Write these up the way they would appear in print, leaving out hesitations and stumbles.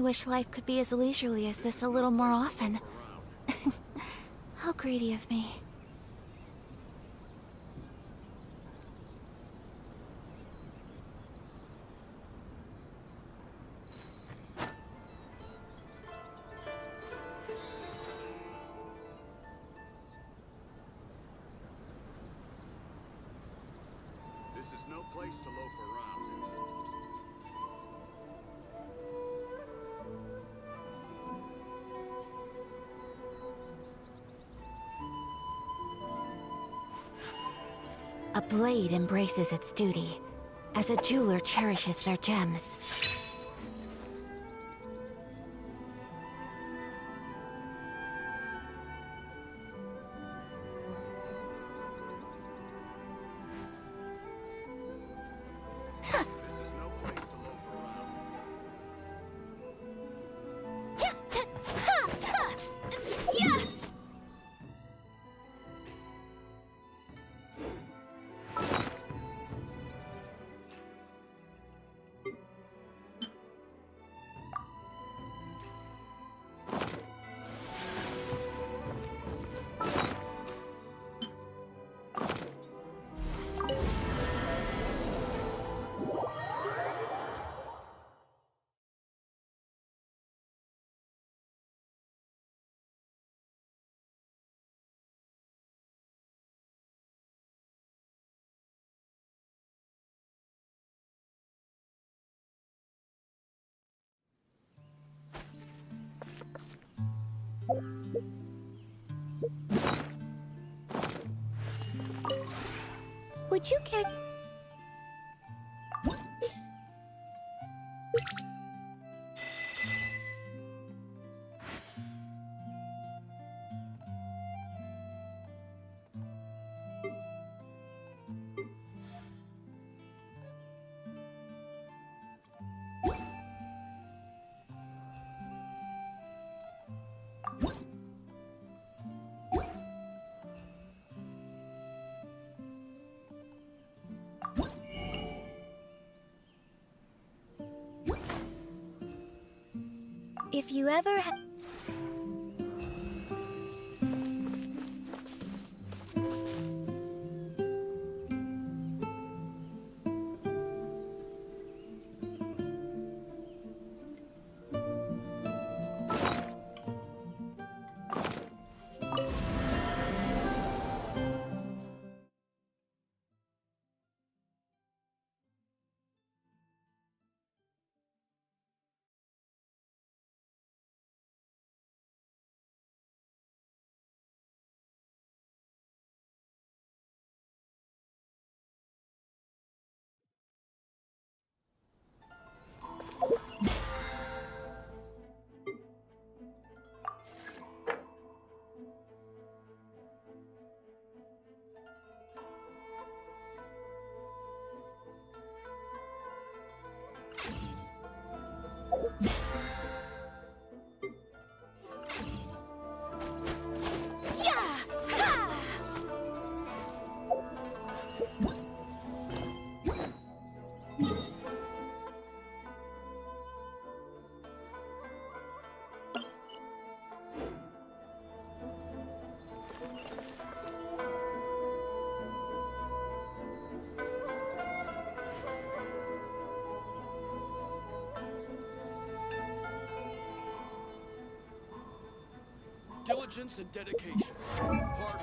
wish life could be as leisurely as this a little more often. How greedy of me. This is no place to loaf around. A blade embraces its duty, as a jeweler cherishes their gems. This is no place to loaf around. Would you care? If you ever Diligence and dedication. Hard work.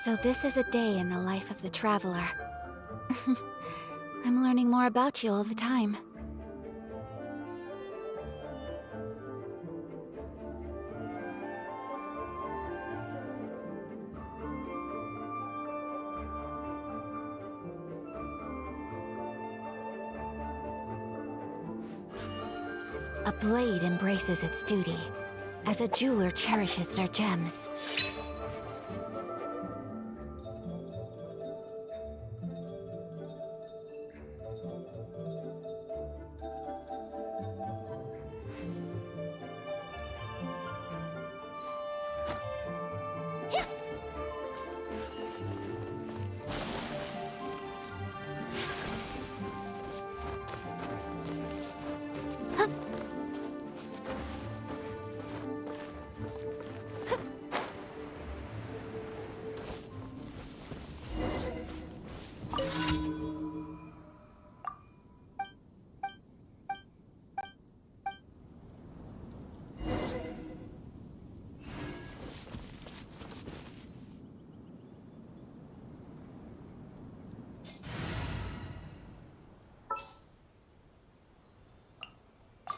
So this is a day in the life of the traveler. I'm learning more about you all the time. A blade embraces its duty, as a jeweler cherishes their gems.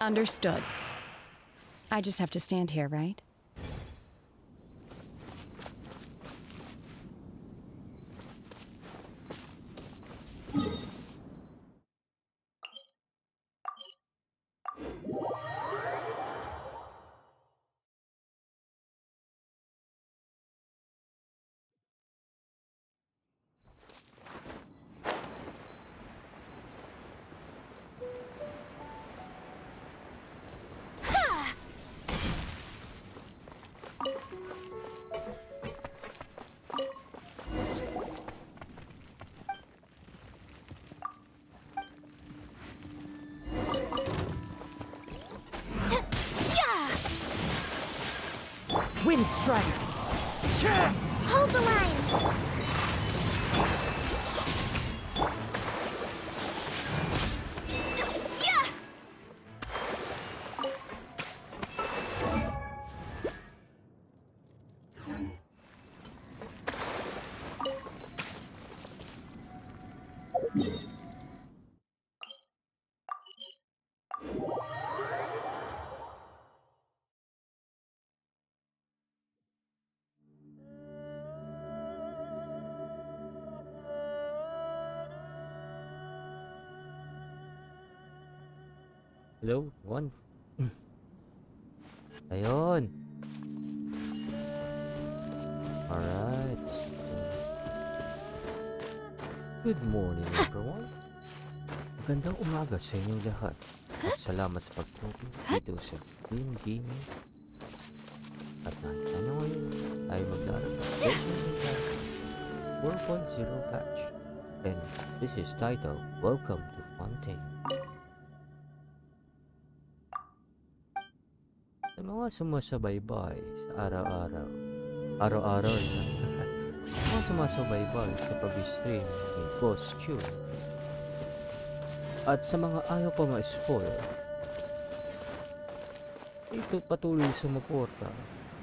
Understood. I just have to stand here, right? Wind Strider! Char! Hold the line! Hello? One. Ayun. Alright. Good morning, everyone. Magandang umaga sa inyong lahat. At salamat sa pagtungkol dito sa Jhun Gaming. At nakita nyo ngayon, tayo maglalaro sa 4.0 patch. And this is titled, Welcome to Fontaine. Sa mga sumasabaybay sa araw-araw na mga sumasabaybay sa pag-stream ni Boss Chun, at sa mga ayaw pa ma-spoil, ito patuloy sumuporta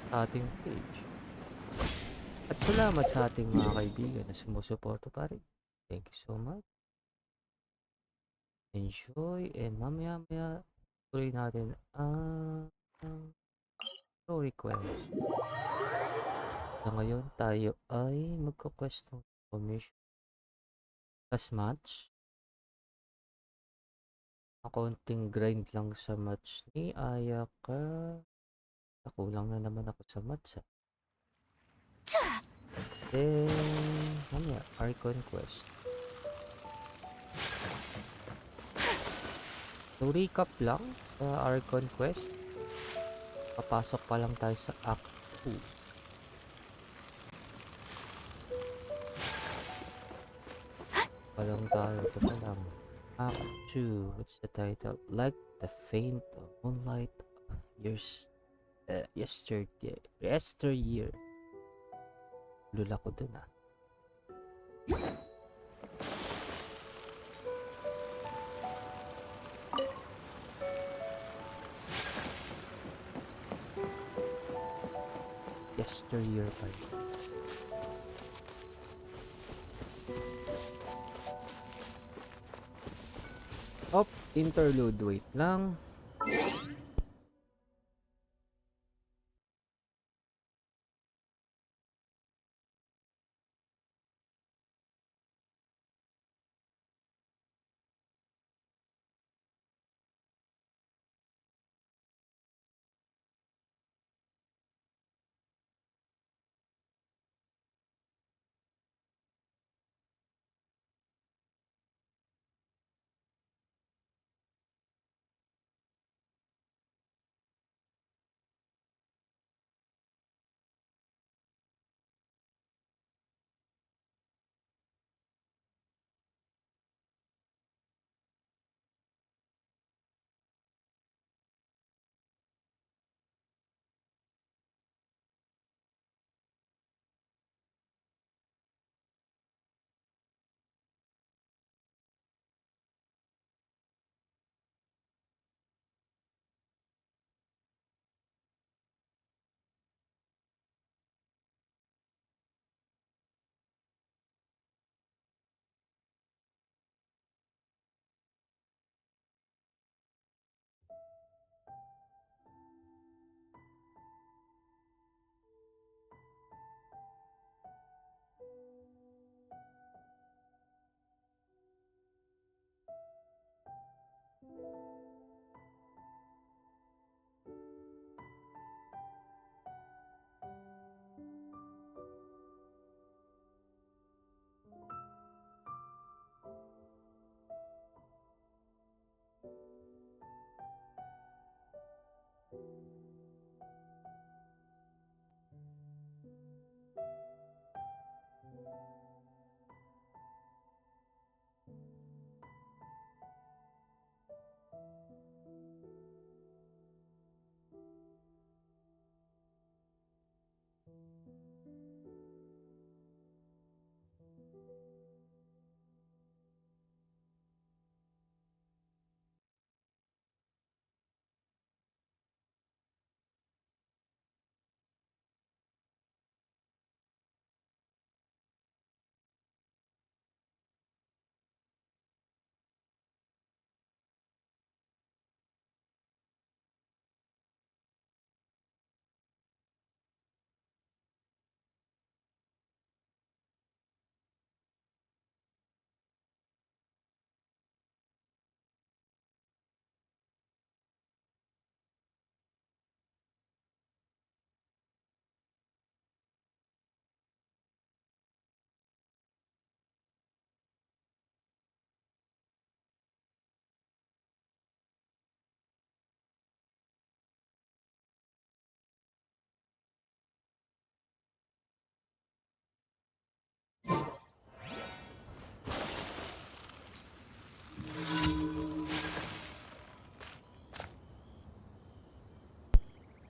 sa ating page. At salamat sa ating mga kaibigan na sumusuporta pa rin. Thank you so much. Enjoy, and mamaya tuloy natin ang show request. Na ngayon tayo ay magka-quest ng commission. Last match, konting grind lang sa match ni Ayaka. Nakulang na naman ako sa match. Then, mamaya, Archon quest. So, recap lang sa Archon quest. Papasok pa lang tayo sa Act 2. Palang tayo. Ito pa lang. Act 2. What's the title? Like the faint of moonlight of yesteryear. Lula ko dun ah. Yesteryear pa yun. Op, interlude, wait lang.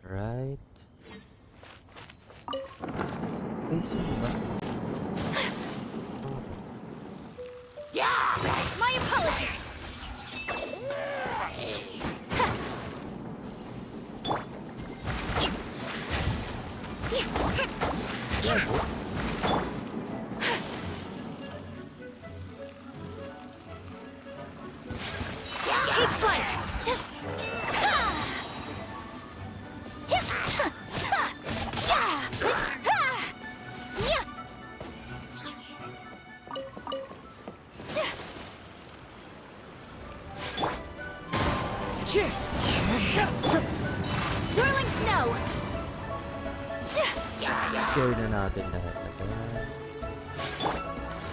Right. Eh, sino ba? My apologies! Take flight! Whirling snow! Clear na natin lahat agad.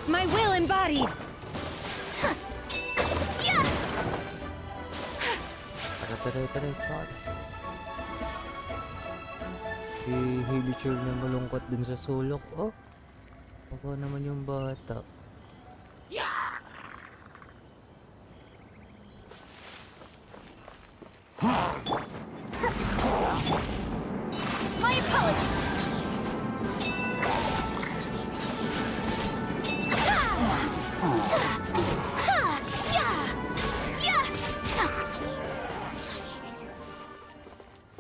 My will embodied! Tara, Char. Si Hilichur na malungkot dun sa sulok. Oh, baka naman yung bata. My apologies!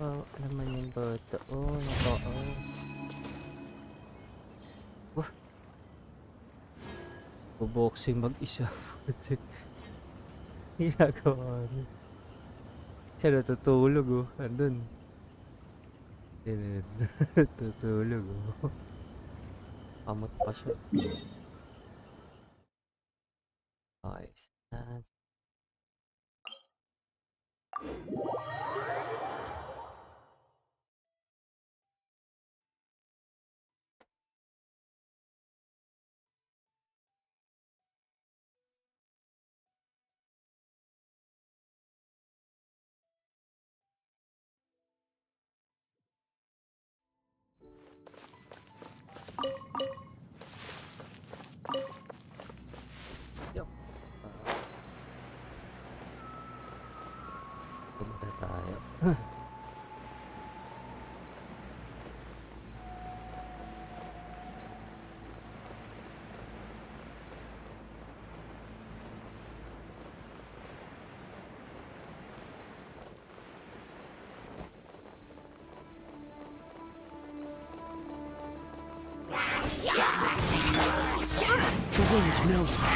Oh, ano naman yung bata? Oh, nakao. Wah! Boboxing mag-isa. Ginagawa niya. Siya natutulog oh. Andun. Din. Natutulog oh. Kamot pa siya. Okay. Yup. Punta tayo. The wind knows me.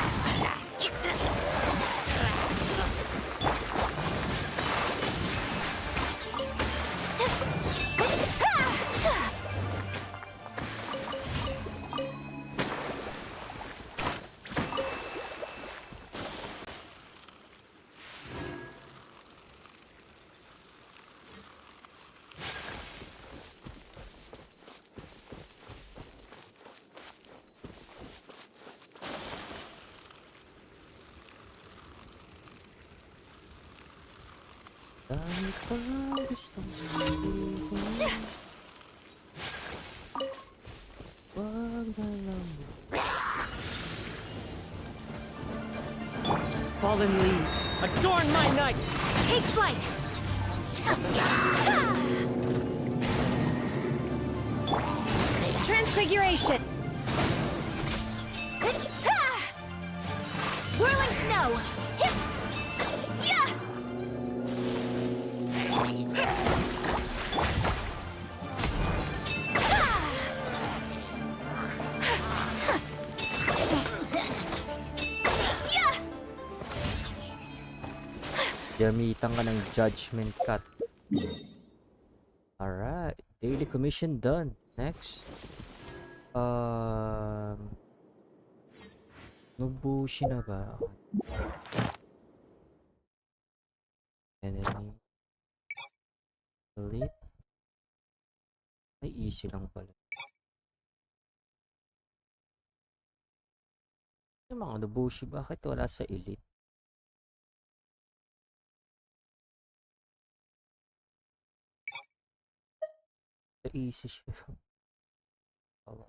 Dami pang gustong sabihin. Wag na lang. Fallen leaves, adorn my night! Take flight! Transfiguration! Whirling snow! Hip! Yeah! Gamitan ka ng judgment cut. Alright. Daily commission done. Next. Nubushi na ba? Enemy. Elite. Ay, easy lang pala. Yung mga nubushi, bakit wala sa elite? So easy siya. Oh.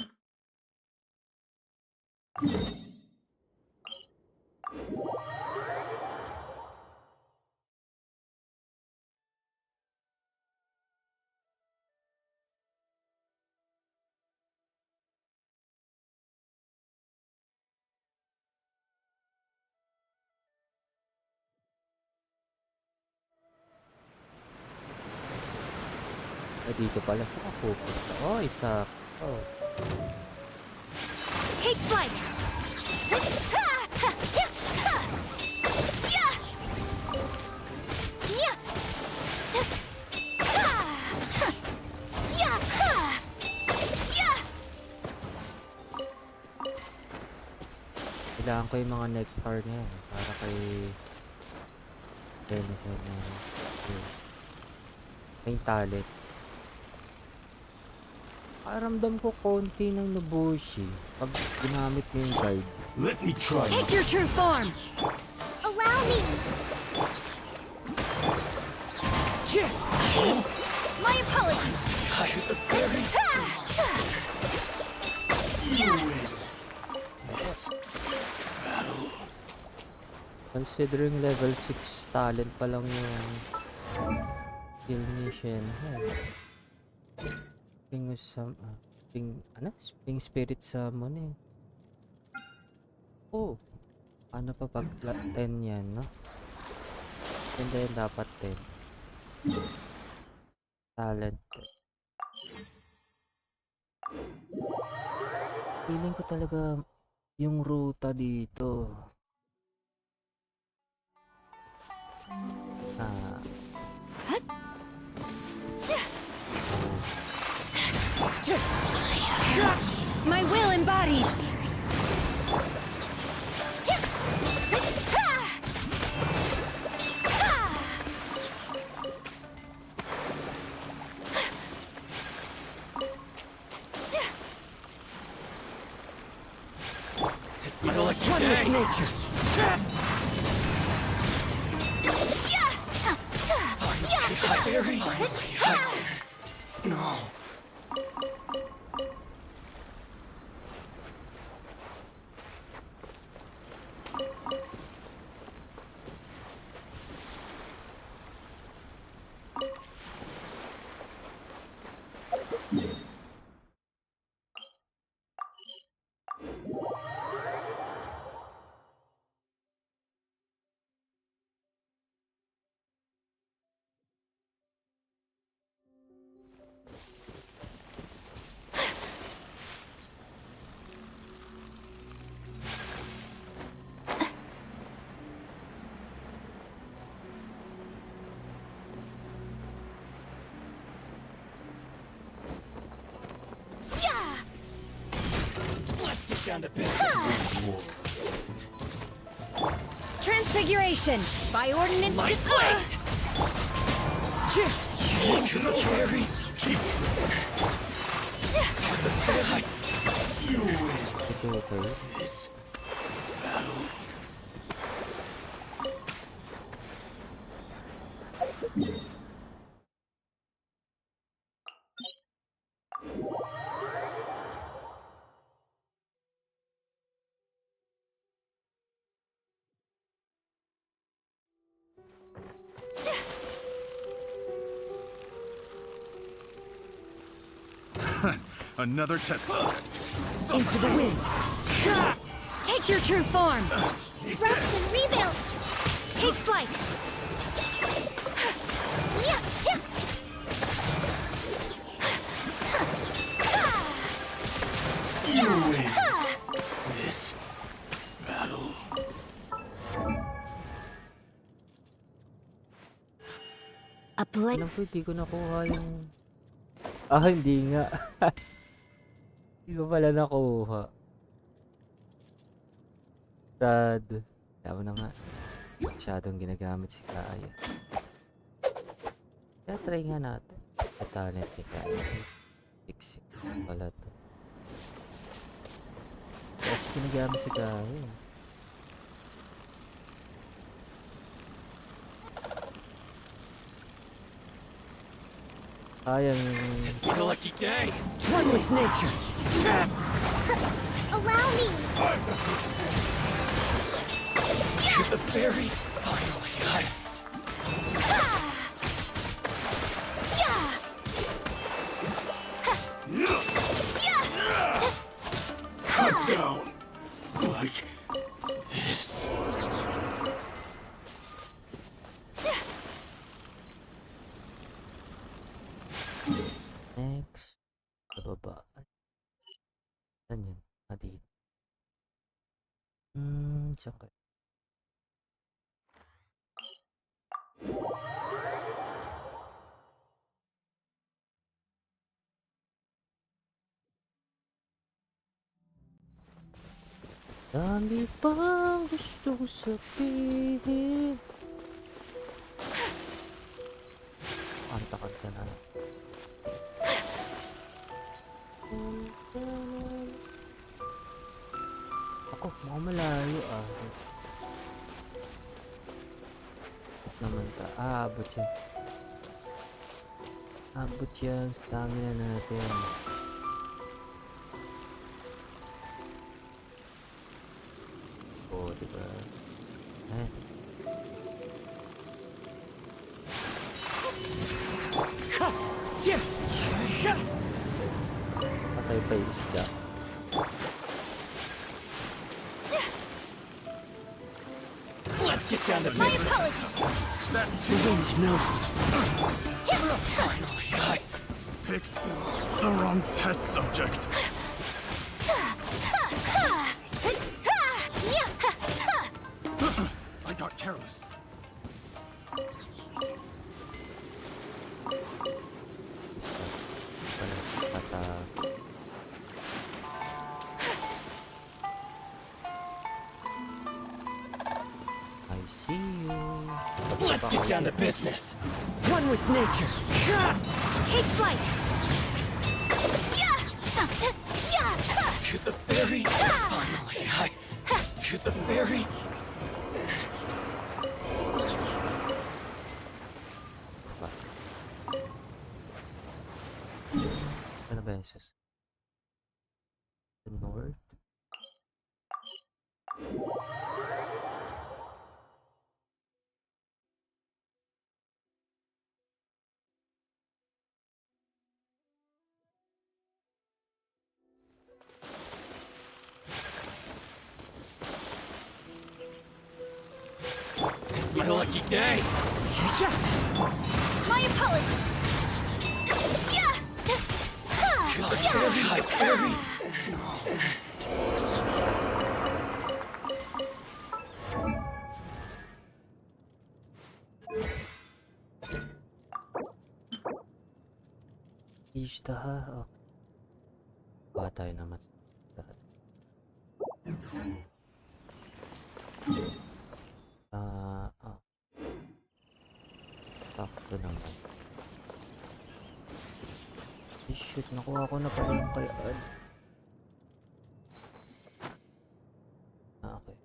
Ay, dito pala sa pupunta. Oh, isa. Oh. Take flight! Kailangan ko yung mga nectar niya para kay benefit na yung talent. Paramdam ko konti ng Nobushi pag ginamit mo yung guide. Let me try. Take your true form! Allow me! My apologies! Considering level 6 talent pa lang yung skill ni Shenhe. Spring Spirit Summoning. Oh, ano pa pag 10 yan, no? And then dapat 10 talent. Feeling ko talaga yung ruta dito studied! It's my lucky day. Nature. No. Let's get down to business. Transfiguration! By ordinance... Light blade! Tributary. You win Ito, okay. this battle. Another test subject. Into the wind! Take your true form! Rest and rebuild! Take flight! You win this battle. A blade. Alam ko, hindi ko nakuha yung... hindi nga. Hindi ko pala nakuha. Sad. Tama na nga. Masyadong ginagamit si Kaya. Kaya try nga natin. Sa talent ni Kaya. Fixing pala to. Kasi ginagamit si Kaya. Sayang yung... It's my lucky day. One with nature! Allow me! The fairy finally got it. Cut down like this. Next. Sa baba. Saan yun? Dito. Tsaka. Dami pang gusto ko sabihin. Kanta-kanta na. Ako, mukhang malayo naman ta. Abot yan. Abot yan. Stamina natin. Oh, diba? Ayan. Patay pa yung isda. Let's get down to My business. apologies! The wind knows me. Finally, I Picked the wrong test subject. I got careless. Isa. Pala, patag. see you. Let's get down to business. One with nature. Take flight! To the ferry. Finally, to the ferry. Ano ba yun, sis? The north? It's my lucky day. My apologies! High ferry. Ishtaha. Oh. Kuha tayo naman. Sakto naman. Shoot, nakuha ko na pala yung kay Ad. Okay.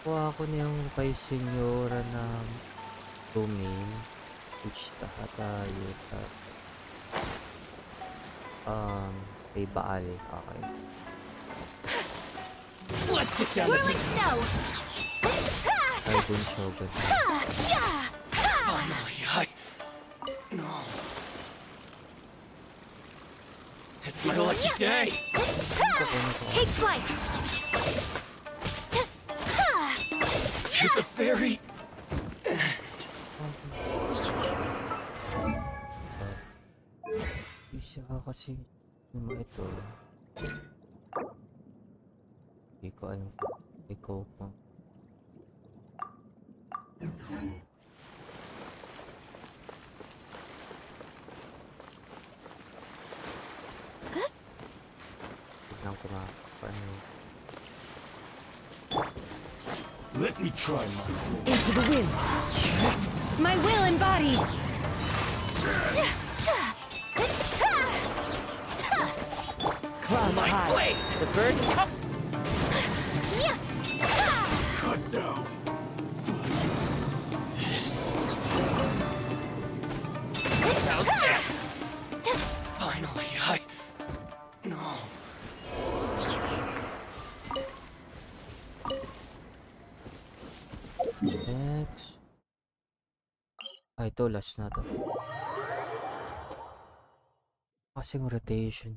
Kuha ko na yung kay Senyora ng domain. Which tayo kay Baal. Okay. Let's get down to Whirling business. snow! Kay Dun Shogun. Finally, no. It's my lucky day. Take flight! To the ferry. Isa kasi yung mga ito. Hindi ko alam. Ikaw pa. Tignan ko na paano. Let me try my Into the wind. My will embodied! Clouds my high. Blade. The birds come. cut down. This. How's this? Finally, no. Next. Ito last na to. Kasing rotation.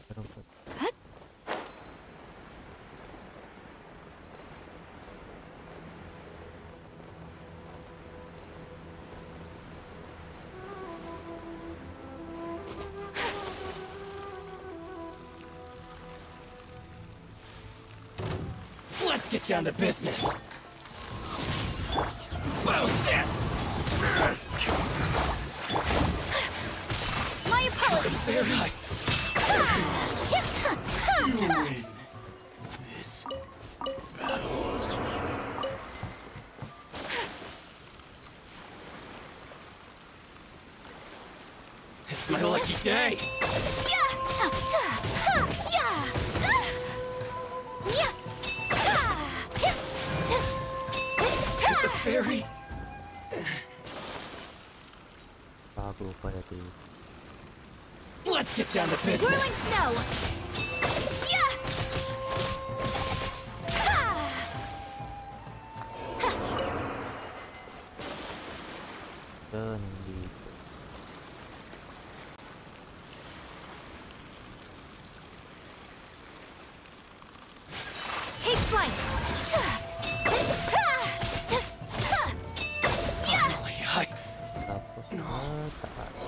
Pero Let's get down to business. Both this. My apologies! Very high. You win this battle. It's my lucky day. The ferry. bago pala dito. Let's get down to Whirling business. snow! Yeah! Ha! Hindi. Take flight! Finally, Tapos mataas.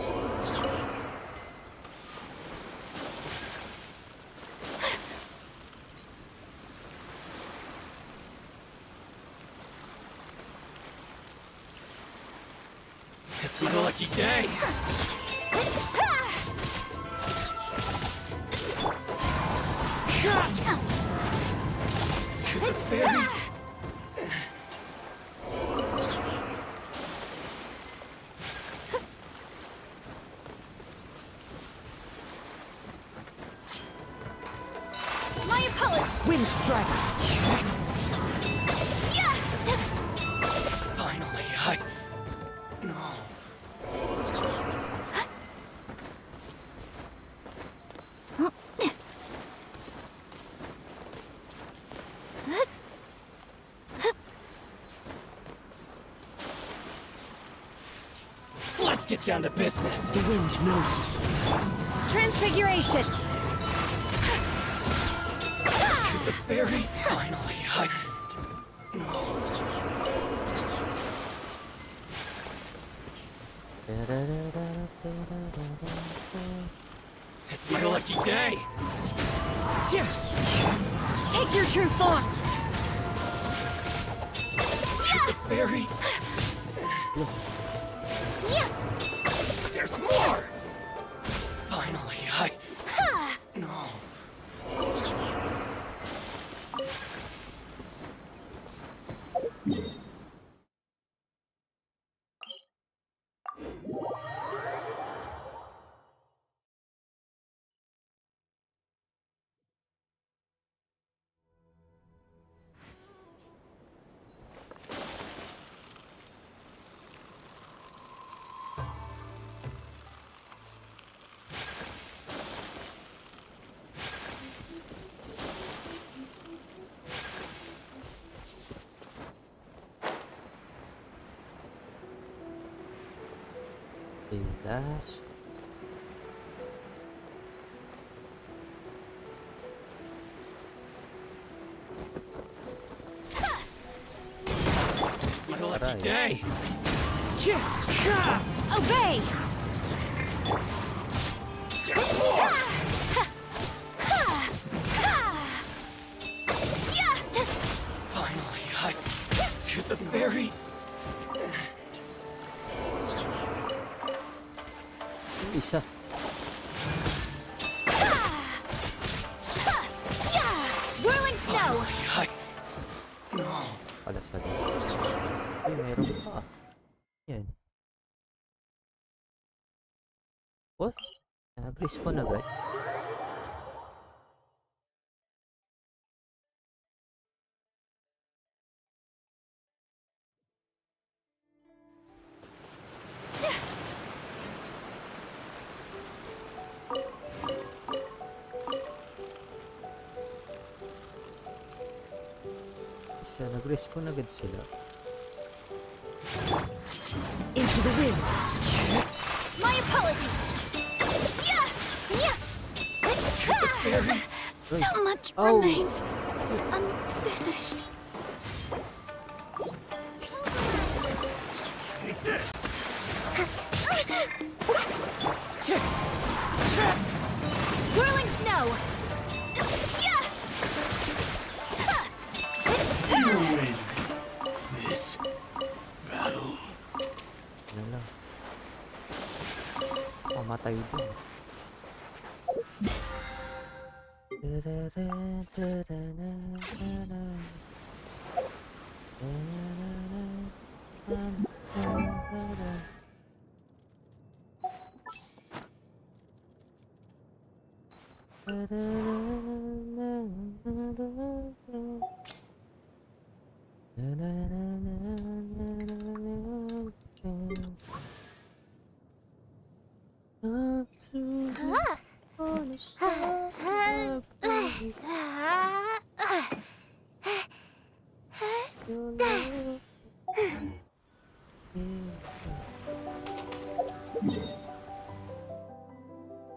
It's my lucky day. Shot! To the ferry. My apologies! Wind striker. Yeah! Finally, no. Let's get down to business. The wind knows me. Transfiguration! The ferry. Finally, it's my lucky day. Take your true form! The ferry. Yeah! There's more. Finally, no. The last. It's my lucky Aray. day. Obey! There's more. Finally, to the ferry. Yung isa. Whirling snow! No. Pala sa Ay, meron pa. Yan. Oh, nag-respawn agad. Isa, nag-respawn agad sila. Into the wind. My apologies! Yeah! Yeah! So much Oh. remains unfinished. Take this! Whirling snow! Yeah! You win this battle. Ano lang. Pamatay din.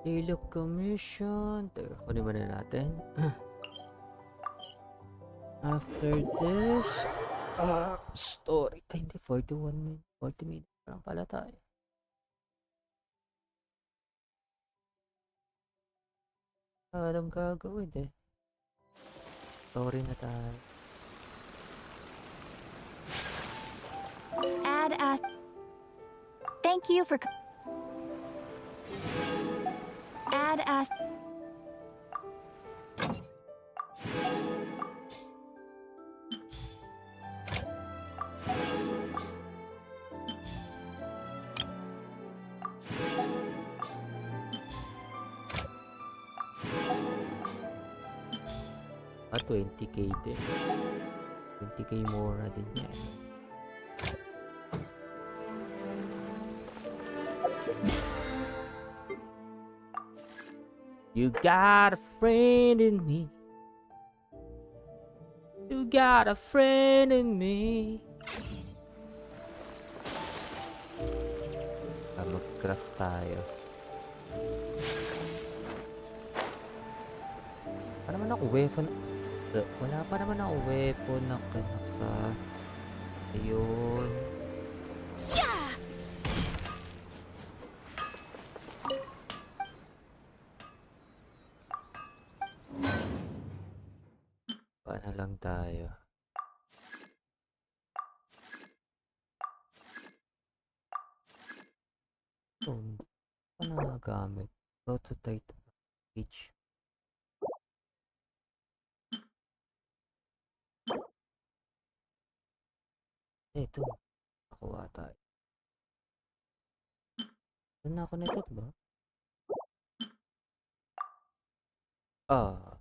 Daily commission. Teka, kunin muna natin. After this, story. Ay, hindi. 41 minutes. 40 minutes lang pala tayo. Alam gagawin eh. Story na tayo. Add as. Thank you for. Add as. Ah, 20k din. 20k mura din yan. You got a friend in me. You got a friend in me. Mag-craft tayo. Wala naman ako weapon. Wala pa naman ako weapon na kanaka. Ayun. Paano lang tayo? Ano nagamit? Prototype H. Ito. Nakuha tayo. Saan na ako nito, ba? Ah.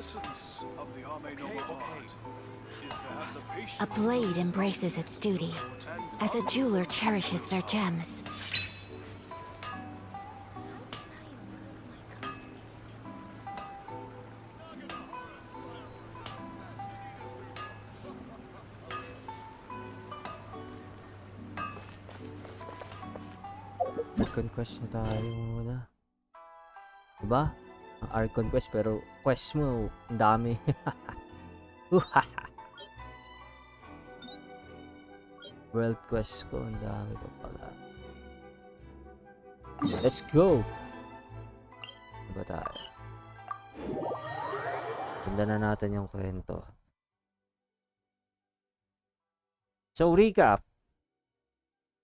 Essence of the Ame Noble art is to have the patience A blade embraces its duty, as a jeweler cherishes their gems. Conquest na tayo muna. Diba? Ang Archon quest, pero quest mo, ang dami. World quest ko, ang dami pa pala. Let's go! Diba tayo? Ganda na natin yung kwento. So, recap.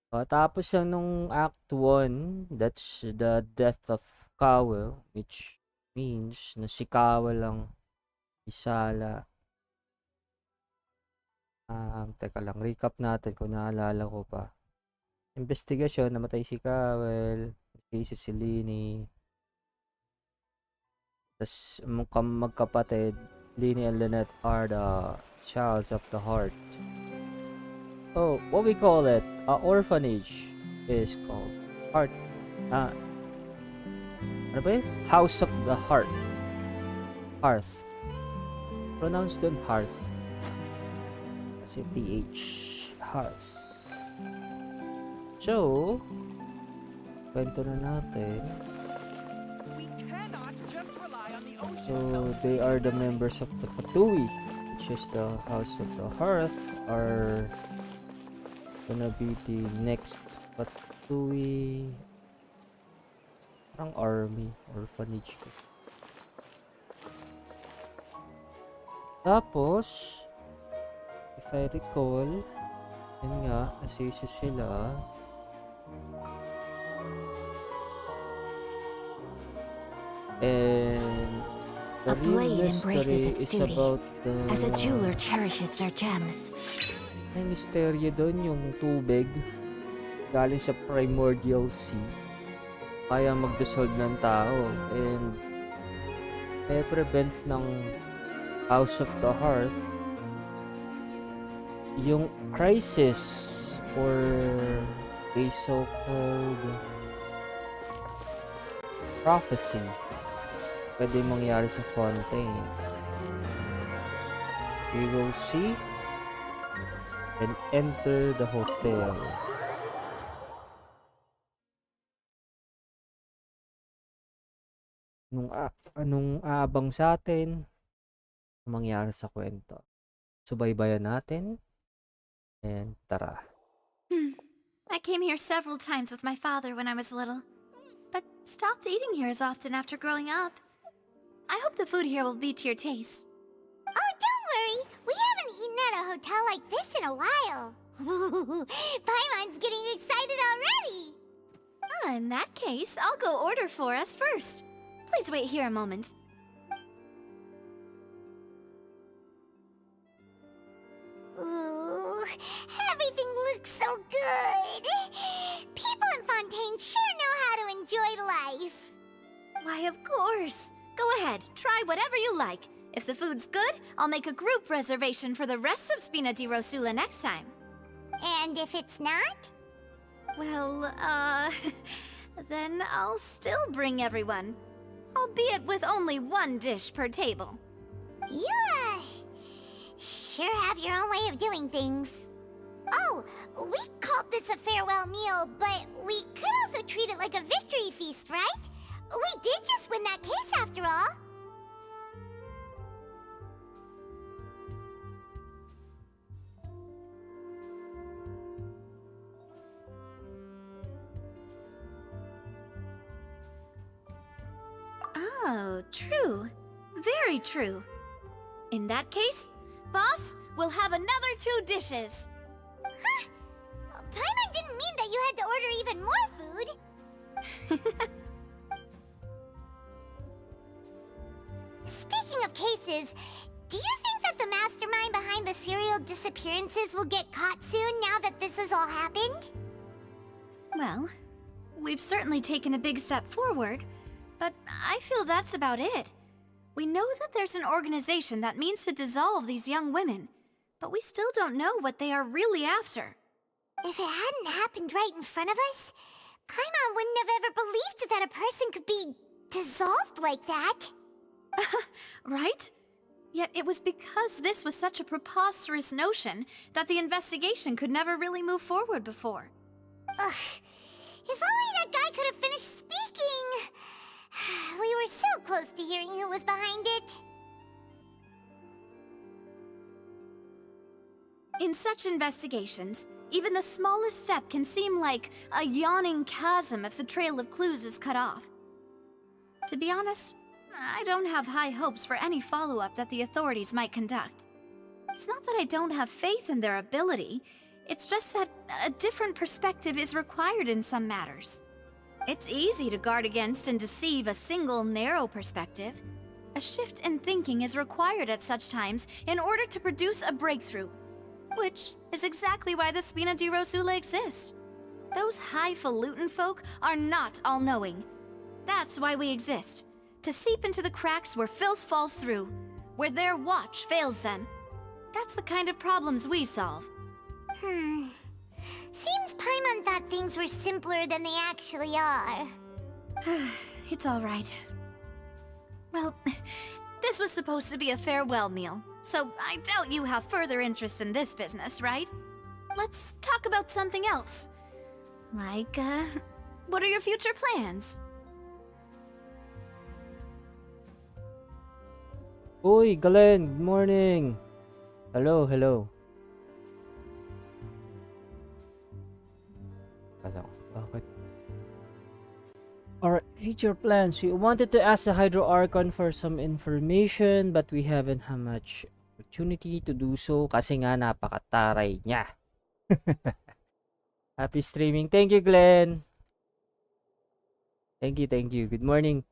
Tapos lang nung Act 1, that's the death of Cowell, which means na si Cowell lang isala. Teka lang, recap natin kung naalala ko pa. Investigation, namatay si Cowell, si Lini. Tapos magkapatid, Lini and Lynette are the childs of the heart. Oh, what we call it, orphanage is called heart. Ano ba yun? House of the Heart. Hearth. Pronounce them hearth. Kasi TH. Hearth. So, kwento na natin. So, they are the members of the Fatui, which is the House of the Hearth, are gonna be the next Fatui parang army orphanage ko. Tapos if I recall, yun nga, nasisi sila. And the A real blade embraces mystery its is duty, about the as a jeweler cherishes their gems. Ang misteryo doon, yung tubig galing sa primordial sea. Kaya mag-dissolve ng tao and prevent ng House of the Hearth yung crisis or a so-called prophecy pwede mangyari sa Fontaine. We will see and enter the hotel. Anong aabang sa atin? Anong mangyari sa kwento? Subaybayan natin. And tara. I came here several times with my father when I was little, but stopped eating here as often after growing up. I hope the food here will be to your taste. Oh, don't worry. We haven't eaten at a hotel like this in a while. Paimon's getting excited already. In that case, I'll go order for us first. Please wait here a moment. Ooh, everything looks so good. People in Fontaine sure know how to enjoy life. Why, of course. Go ahead, try whatever you like. If the food's good, I'll make a group reservation for the rest of Spina di Rosula next time. And if it's not? Well, then I'll still bring everyone. Albeit with only one dish per table. You, sure have your own way of doing things. Oh, we called this a farewell meal, but we could also treat it like a victory feast, right? We did just win that case after all. Oh, true. Very true. In that case, boss, we'll have another 2 dishes. Huh? Paimon didn't mean that you had to order even more food. Speaking of cases, do you think that the mastermind behind the serial disappearances will get caught soon now that this has all happened? Well, we've certainly taken a big step forward, but I feel that's about it. We know that there's an organization that means to dissolve these young women, but we still don't know what they are really after. If it hadn't happened right in front of us, Paimon wouldn't have ever believed that a person could be dissolved like that. Right? Yet it was because this was such a preposterous notion that the investigation could never really move forward before. Ugh. If only that guy could have finished speaking! We were so close to hearing who was behind it. In such investigations, even the smallest step can seem like a yawning chasm if the trail of clues is cut off. To be honest, I don't have high hopes for any follow-up that the authorities might conduct. It's not that I don't have faith in their ability, it's just that a different perspective is required in some matters. It's easy to guard against and deceive a single narrow perspective. A shift in thinking is required at such times in order to produce a breakthrough, which is exactly why the Spina di Rosula exists. Those highfalutin folk are not all-knowing. That's why we exist, to seep into the cracks where filth falls through, where their watch fails them. That's the kind of problems we solve. Seems Paimon thought things were simpler than they actually are. It's all right. Well, this was supposed to be a farewell meal, so I doubt you have further interest in this business, right? Let's talk about something else. Like, what are your future plans? Uy, Glenn, good morning. Hello. Bakit? Alright, future plans. We wanted to ask the Hydro Archon for some information, but we haven't had much opportunity to do so kasi nga napakataray niya. Happy streaming. Thank you, Glenn. Thank you. Good morning.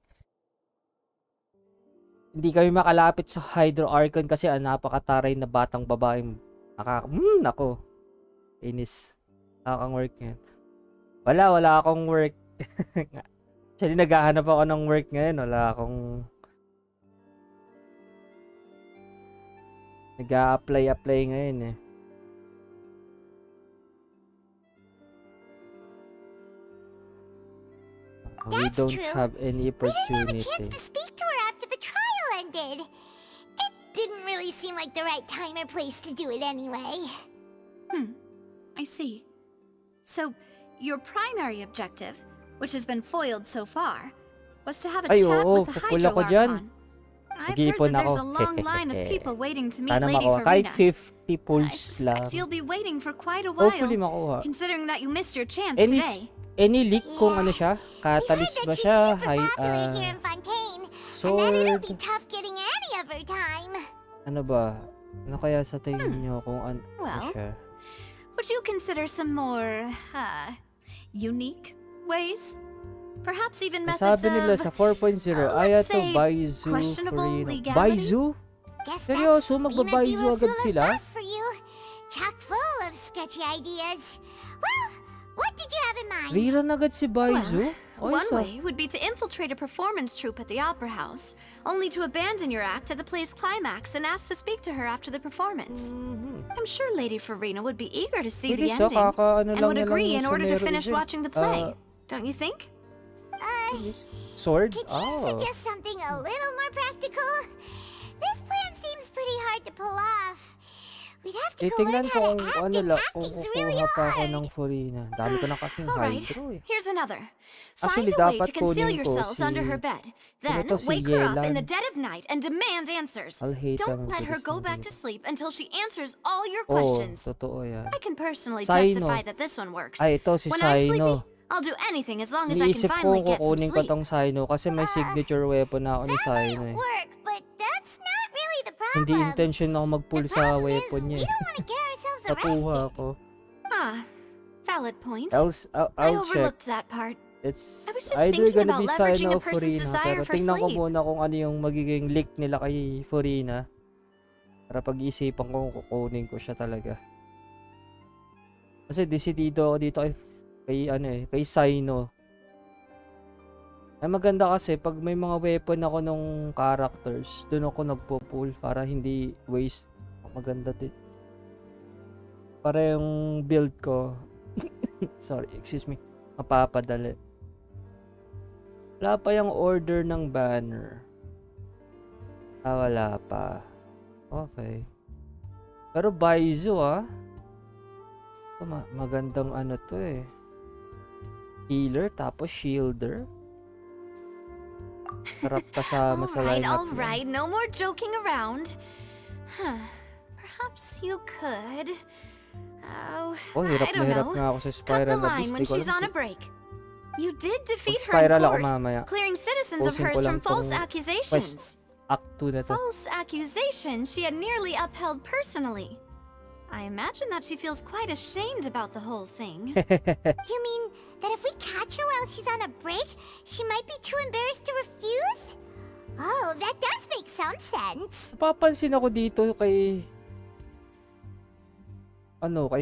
Hindi kami makalapit sa Hydro Archon kasi ang napakataray na batang babaeng nako. Inis. Nakakang work ngayon. Wala akong work. Actually, naghahanap ako ng work ngayon. Wala akong... Nag-a-apply ngayon eh. We That's don't true. have any We didn't have a opportunity. chance to speak to her after the trial ended. It didn't really seem like the right time or place to do it anyway. I see. So, your primary objective, which has been foiled so far, was to have a Ay, chat oo, with the pupul Hydro ako dyan. Archon. I've heard Nag-iipon that there's ako. a long line of people waiting to meet Sana Lady makuha. Kahit Farina. 50 I pulls lang. suspect you'll be waiting for quite a while, Hopefully makuha. considering that you missed your chance Any today. any leak kung ano siya? We heard Catalyst that ba she's siya? super popular here in Fontaine, and that sword? it'll be tough getting any of her time. Ano ba? Ano kaya sa tingin nyo kung ano Well, siya? would you consider some more, unique ways? Perhaps even methods Nasabi nila of... sa 4.0, let's Ayato say, Baizu questionable Farina. legality? Baizu? Guess Seryoso? that's Magbabaizu Mina agad Dirosula's sila? boss for you. Chock full of sketchy ideas. Well, what did you have in mind? Riran agad si Baizu? Oy, One way would be to infiltrate a performance troupe at the Opera House, only to abandon your act at the play's climax and ask to speak to her after the performance. I'm sure Lady Farina would be eager to see the Pwede so, ending, kakaano and lang would niya lang agree yung in order to sumero finish dyan. watching the play. Don't you think? Sword? Could you suggest something a little more practical? This plan seems pretty hard to pull off. We'd have to go learn Titingnan ko how kung to act, ano and lang, kung acting's really kukuha pa ako hard. ng Farina. Dami ko na kasing Alright, hydro eh. here's another. Actually, Find a way dapat to conceal kunin ko yourselves si... under her bed. Then, to, si wake her up in Yelan. the dead of night and demand answers. Alheta Don't ng let her bilis go ng back to dito. sleep until she answers all your Oo, questions. totoo yan. I can personally Saino. testify that this one works. Ay, ito si When I'm sleepy, Saino. I'll do anything as long as I can Iniisip ko finally kung get some kukunin ko sleep. tong Saino kasi may signature weapon na ako ni That Saino might eh. work, but that's not really the problem. Hindi intention ako mag-pull The sa problem is weapon we niya eh. don't want to get ourselves Nakuha arrested. ako. Valid point. Else, I I'll check. overlooked that part. It's I was just either thinking gonna about be leveraging Saino a o person's Furina. desire Pero for tingnan ko sleep. muna kung ano yung magiging leak nila kay Furina. Para pag-isipan ko kung kukunin ko siya talaga. Kasi decidido ako dito kay Saino. Ay maganda kasi pag may mga weapon ako nung characters, doon ako nagpo-pull para hindi waste. Maganda din. Para yung build ko, sorry, excuse me, mapapadali. Wala pa yung order ng banner. Wala pa. Okay. Pero Baizu ito, magandang ano to eh. Healer tapos shielder. Sarap kasama sa lineup. Alright, no more joking around. Perhaps you could... Oh, hirap I na don't hirap know. nga ako sa Cut the spiral na line beast. when Di ko she's alam on a break. You did defeat her in Mag-spiral ako court, mamaya. clearing citizens of Posing ko hers lang from false tong accusations. Act 2 na to. False accusations she had nearly upheld personally. I imagine that she feels quite ashamed about the whole thing. You mean that if we catch her while she's on a break, she might be too embarrassed to refuse? Oh, that does make some sense. Napapansin ako dito kay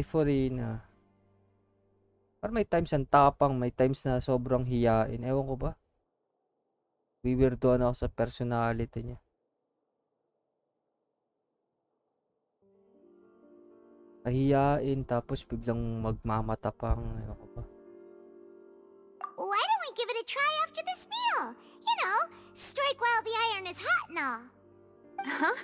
Furina. Parang may times ang tapang, may times na sobrang hiyain. Ewan ko ba? Wiwirdoan ako sa personality niya. Kahiyain tapos biglang magmamatapang. Ewan ko ba? Why don't we give it a try after this meal? You know, strike while the iron is hot and all. Huh?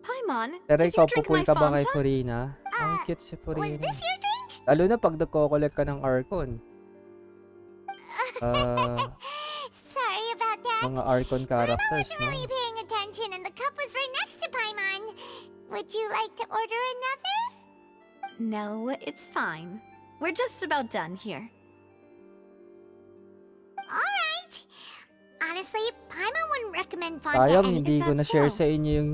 Paimon, Pero did you ikaw, drink pupul my ka ba kay Fanta? Furina? Ang cute si Was Furina. this your drink? Lalo na pag nagko-collect ka ng Archon. Sorry about that. Mga Archon Paimon characters, wasn't no? really paying attention and the cup was right next to Paimon. Would you like to order another? No, it's fine. We're just about done here. Alright. Honestly, Paimon wouldn't recommend Fanta Sayang, and hindi is ko that na-share so? sa inyo yung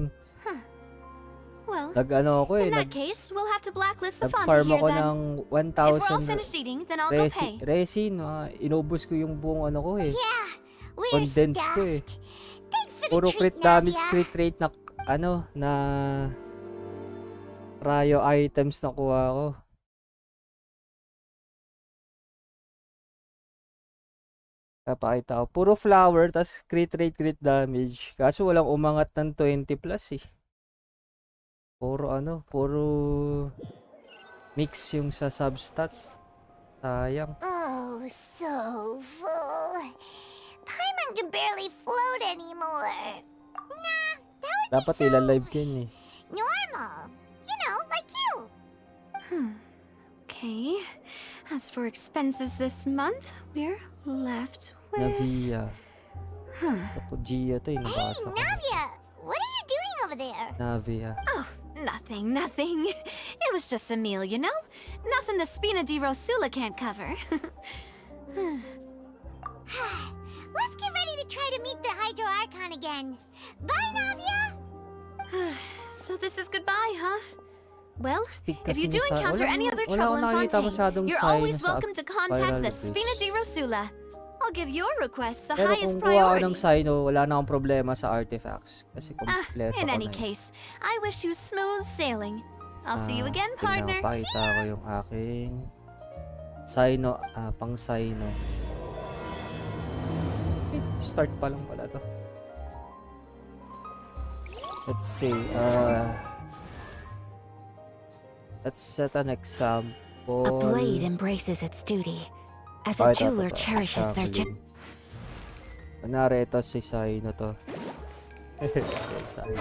Well, nag-ano ako in that eh. case, we'll have to blacklist the Fanta Nag-farm here ako then. ng If we're all 1,000 finished eating, then I'll go pay. resin. Inubos ko yung buong ano ko eh. Yeah, we're Condense ko eh. stuffed. Thanks for the Puro treat, crit damage, Navia. crit rate na na Rayo items na kuha ko. Papakita ko. Puro flower, tas crit rate, crit damage. Kaso walang umangat ng 20 plus eh. Puro mix yung sa substats. Sayang. Oh, so full. Paimon can barely float anymore. Nah, that would Dapat be so ilalive ko yun eh. normal. You know, like you. Okay. As for expenses this month, we're left with... Navia. Ako Gia to eh. Hey, Nabasa ko. Navia, what are you doing over there? Navia. Oh, nothing. It was just a meal, you know? Nothing the Spina di Rosula can't cover. Let's get ready to try to meet the Hydro Archon again. Bye, Navia! So this is goodbye, huh? Well, Stick if kasi you do niya sa- encounter wala- any other wala trouble akong in nakikita masyadong Fontaine, you're sign always sa welcome to contact viral the place. Spina di Rosula. I'll give your request the Pero highest kung kuha ako priority. ng Sino, wala na akong problema sa artifacts. Kasi kompleto In ko any na yun. case, I wish you smooth sailing. I'll see you again, partner. Pinapakita ko yung aking Sino, pang Sino. Start pa lang pala to. Let's see, let's set an example. A blade embraces its duty, as a Pakita ko jeweler to, cherishes their gem. Kunwari ito si Sino to. Sino.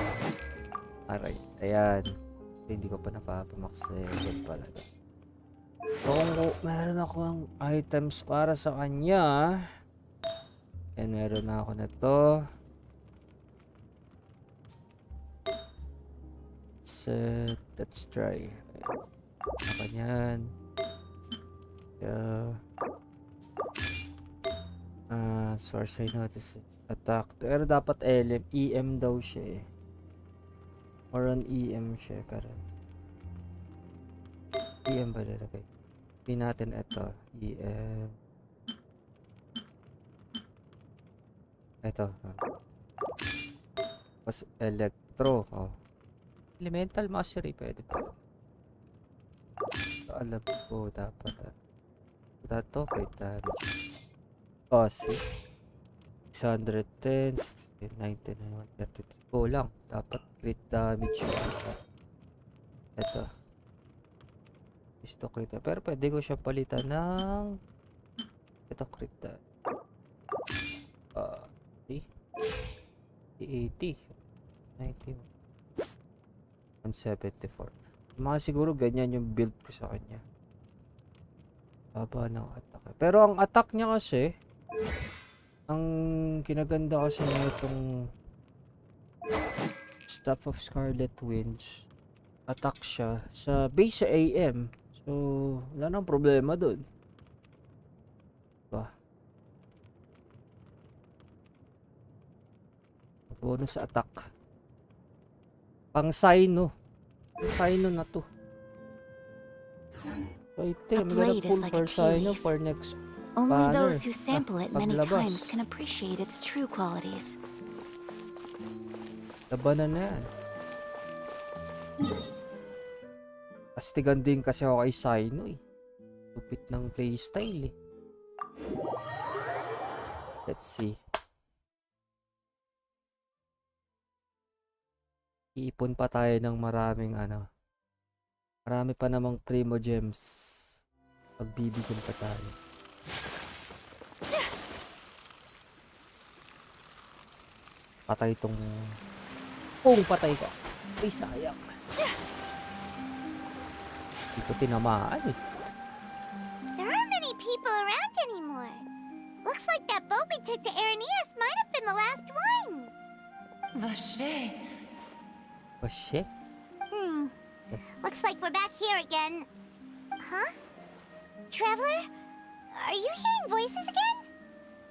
Aray, ayan. Hindi ko pa napapamax level pala to. So kung meron akong items para sa kanya, and meron na ako na to. Set, let's try. Ako yan. Source I notice attack. Pero dapat EM daw siya eh. Or on EM siya. Pero EM ba nilagay? Hindi natin ito. EM. Ito. Tapos Electro. Oh. Elemental Mastery. Pwede pa. So, alam ko dapat. Ito. Great damage. Oh, see. 610, 16, 19, 133. Kulang. Dapat crit damage yung isa. Ito. Gusto crit. Pero pwede ko siya palitan ng... Ito crit damage. See? 80. 90. 174. Mga siguro ganyan yung build ko sa kanya. Baba ng attack. Pero ang attack niya kasi, ang kinaganda kasi na itong Staff of Scarlet Winds, attack siya sa base sa AM. So, wala nang problema dun. Diba? Bonus attack. Pang Sino. Pang Sino na to. So, I think I'm gonna blade is pull like for a tea Sino leaf. for next Only banner. those who sample it many paglabas. times can appreciate its true qualities. Labanan na yan. Astigan din kasi ako kay Sino eh. Lupit ng playstyle eh. Let's see. Iipon pa tayo ng maraming marami pa namang Primo Gems. Pagbibigyan pa tayo. Patay tong... patay ka. Ay, sayang. Hindi ko tinamaan eh. There aren't many people around anymore. Looks like that boat we took to Araneas might have been the last one. Vache. Oh shit. Looks like we're back here again. Huh? Traveler? Are you hearing voices again?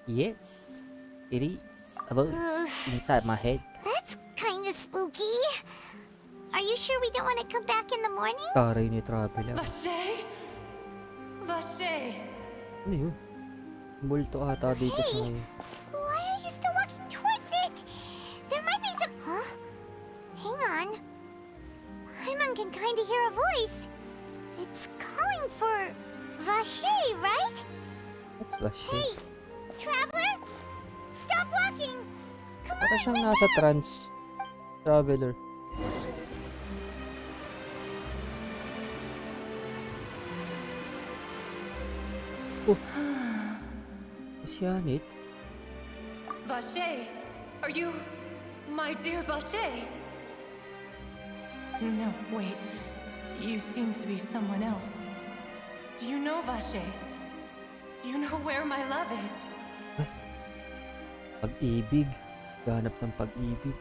Yes. It is a voice inside my head. That's kinda spooky. Are you sure we don't want to come back in the morning? Taray ni Traveler. Vache. Vache. Ano yun? Multo ata dito sa Hey! Why are you still walking towards it? There might be some... Huh? Hang on. Paimon can kinda hear a voice. It's calling for... Vache, right? What's Vache? Hey! Traveler? tracking. Come Para on, siyang wake nasa up. trans traveler. Oh. Is yan it? Vache, are you my dear Vache? No, wait. You seem to be someone else. Do you know Vache? Do you know where my love is? Pag-ibig. Ganap ng pag-ibig.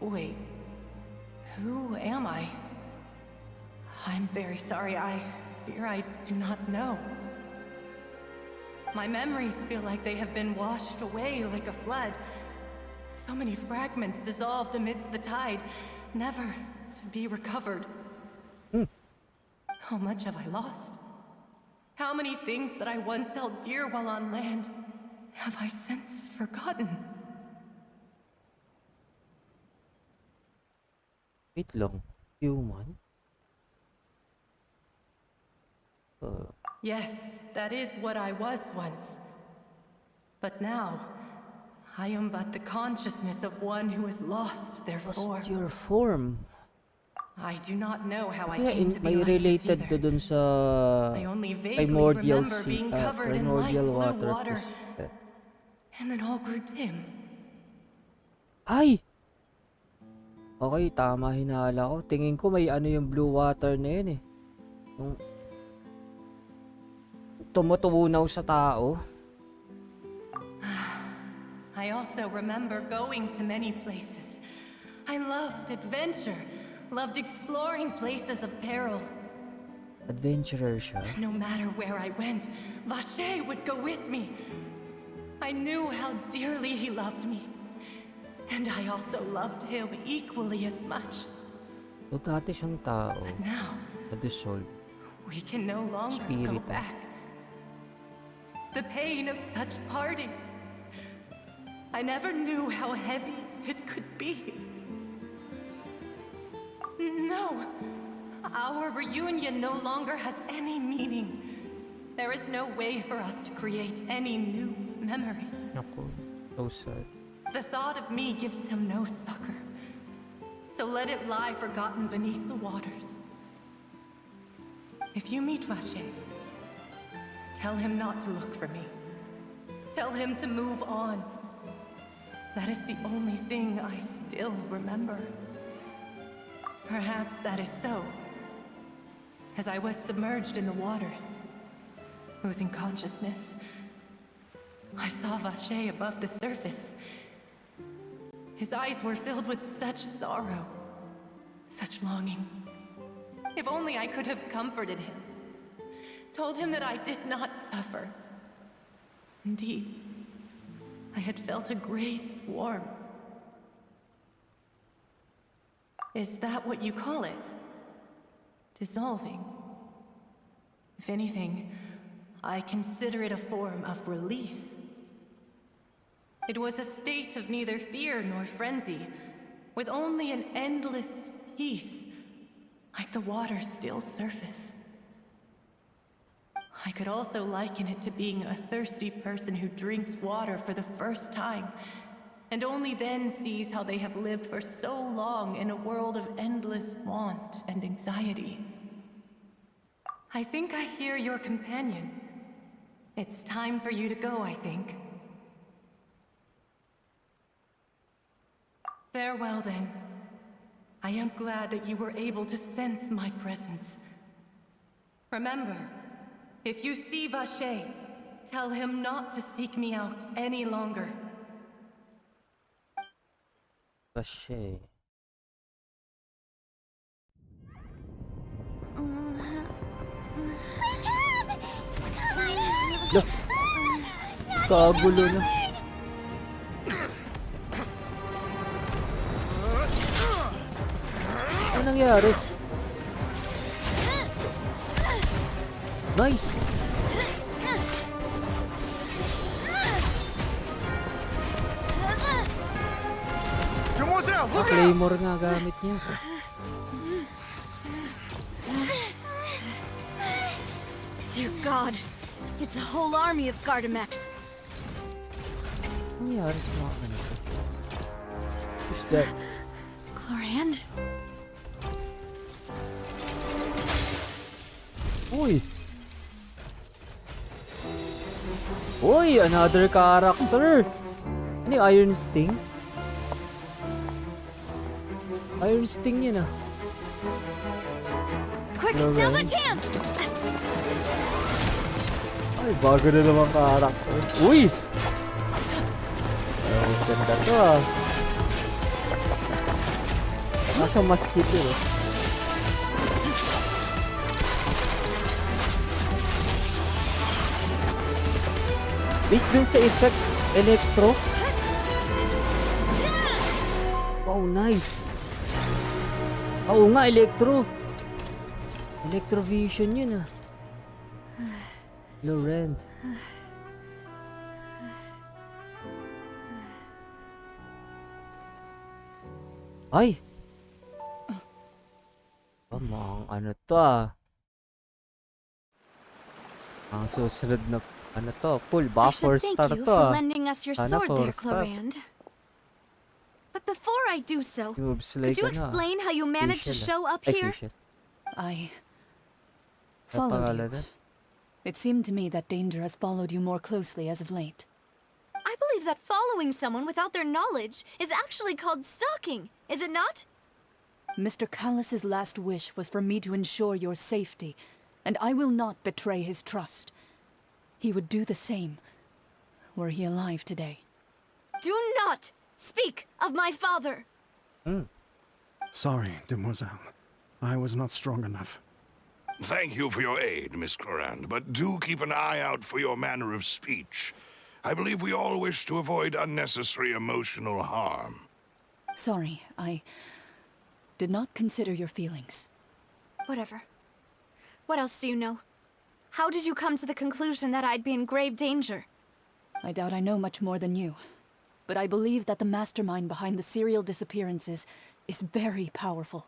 Wait. Who am I? I'm very sorry. I fear I do not know. My memories feel like they have been washed away like a flood. So many fragments dissolved amidst the tide, never to be recovered. How much have I lost? How many things that I once held dear while on land have I since forgotten? Wait lang. Human? Yes, that is what I was once. But now, I am but the consciousness of one who has lost their form. Lost your form. I do not know how I Kaya came to be may like related this to either. dun sa I only vaguely primordial remember sea, being covered in light primordial blue water. water, and then all grew dim. Ay! Okay, tama hinala ko. Tingin ko may ano yung blue water na yun eh. Yung tumutunaw sa tao. I also remember going to many places. I loved adventure, loved exploring places of peril. Adventurer siya. No matter where I went, Vache would go with me. I knew how dearly he loved me. And I also loved him equally as much. So dati siyang tao. But now, Na-dissolve. we can no longer go Spirit. back. The pain of such parting. I never knew how heavy it could be. No, our reunion no longer has any meaning. There is no way for us to create any new memories. Naku, so sad. The thought of me gives him no succor. So let it lie forgotten beneath the waters. If you meet Vache, tell him not to look for me. Tell him to move on. That is the only thing I still remember. Perhaps that is so. As I was submerged in the waters, losing consciousness, I saw Vache above the surface. His eyes were filled with such sorrow, such longing. If only I could have comforted him, told him that I did not suffer. Indeed, I had felt a great warmth. Is that what you call it? Dissolving? If anything, I consider it a form of release. It was a state of neither fear nor frenzy, with only an endless peace, like the water's still surface. I could also liken it to being a thirsty person who drinks water for the first time, and only then sees how they have lived for so long in a world of endless want and anxiety. I think I hear your companion. It's time for you to go, I think. Farewell, then. I am glad that you were able to sense my presence. Remember, if you see Vache, tell him not to seek me out any longer. Vache. Wake up! Come on, hurry! Lah! Kagulo na. Ano nangyari? Nice! Demoiselle, look out! Claymore nga gamit niya. Dear God, it's a whole army of Gardamex. nangyayari sa mga ganito? Who's that? Chlorand? Uy! Uy! Another character! Ano yung Iron Sting? Iron Sting yun ah. Quick, Chlorand? now's our chance! Ay, bago na naman character. Uy! Ay, ganda to ah. Nasa mosquito eh. Based dun sa effects, Electro. Wow, nice. Oo nga, Electro. Electrovision yun ah. Laurent. Ay! Ang ano to ah. Ang susunod na ano to, full I buff should 4 thank star you to for ah. lending us your Sana sword 4 there, star. Chlorand. But before I do so, Moves could like you ano ah. explain how you managed to Facial, show up Ay, here? facial. I Ano followed pangalan you. nun? It seemed to me that danger has followed you more closely as of late. I believe that following someone without their knowledge is actually called stalking, is it not? Mr. Callus's last wish was for me to ensure your safety, and I will not betray his trust. He would do the same, were he alive today. Do not speak of my father! Sorry, demoiselle. I was not strong enough. Thank you for your aid, Miss Chlorand, but do keep an eye out for your manner of speech. I believe we all wish to avoid unnecessary emotional harm. Sorry, I did not consider your feelings. Whatever. What else do you know? How did you come to the conclusion that I'd be in grave danger? I doubt I know much more than you, but I believe that the mastermind behind the serial disappearances is very powerful.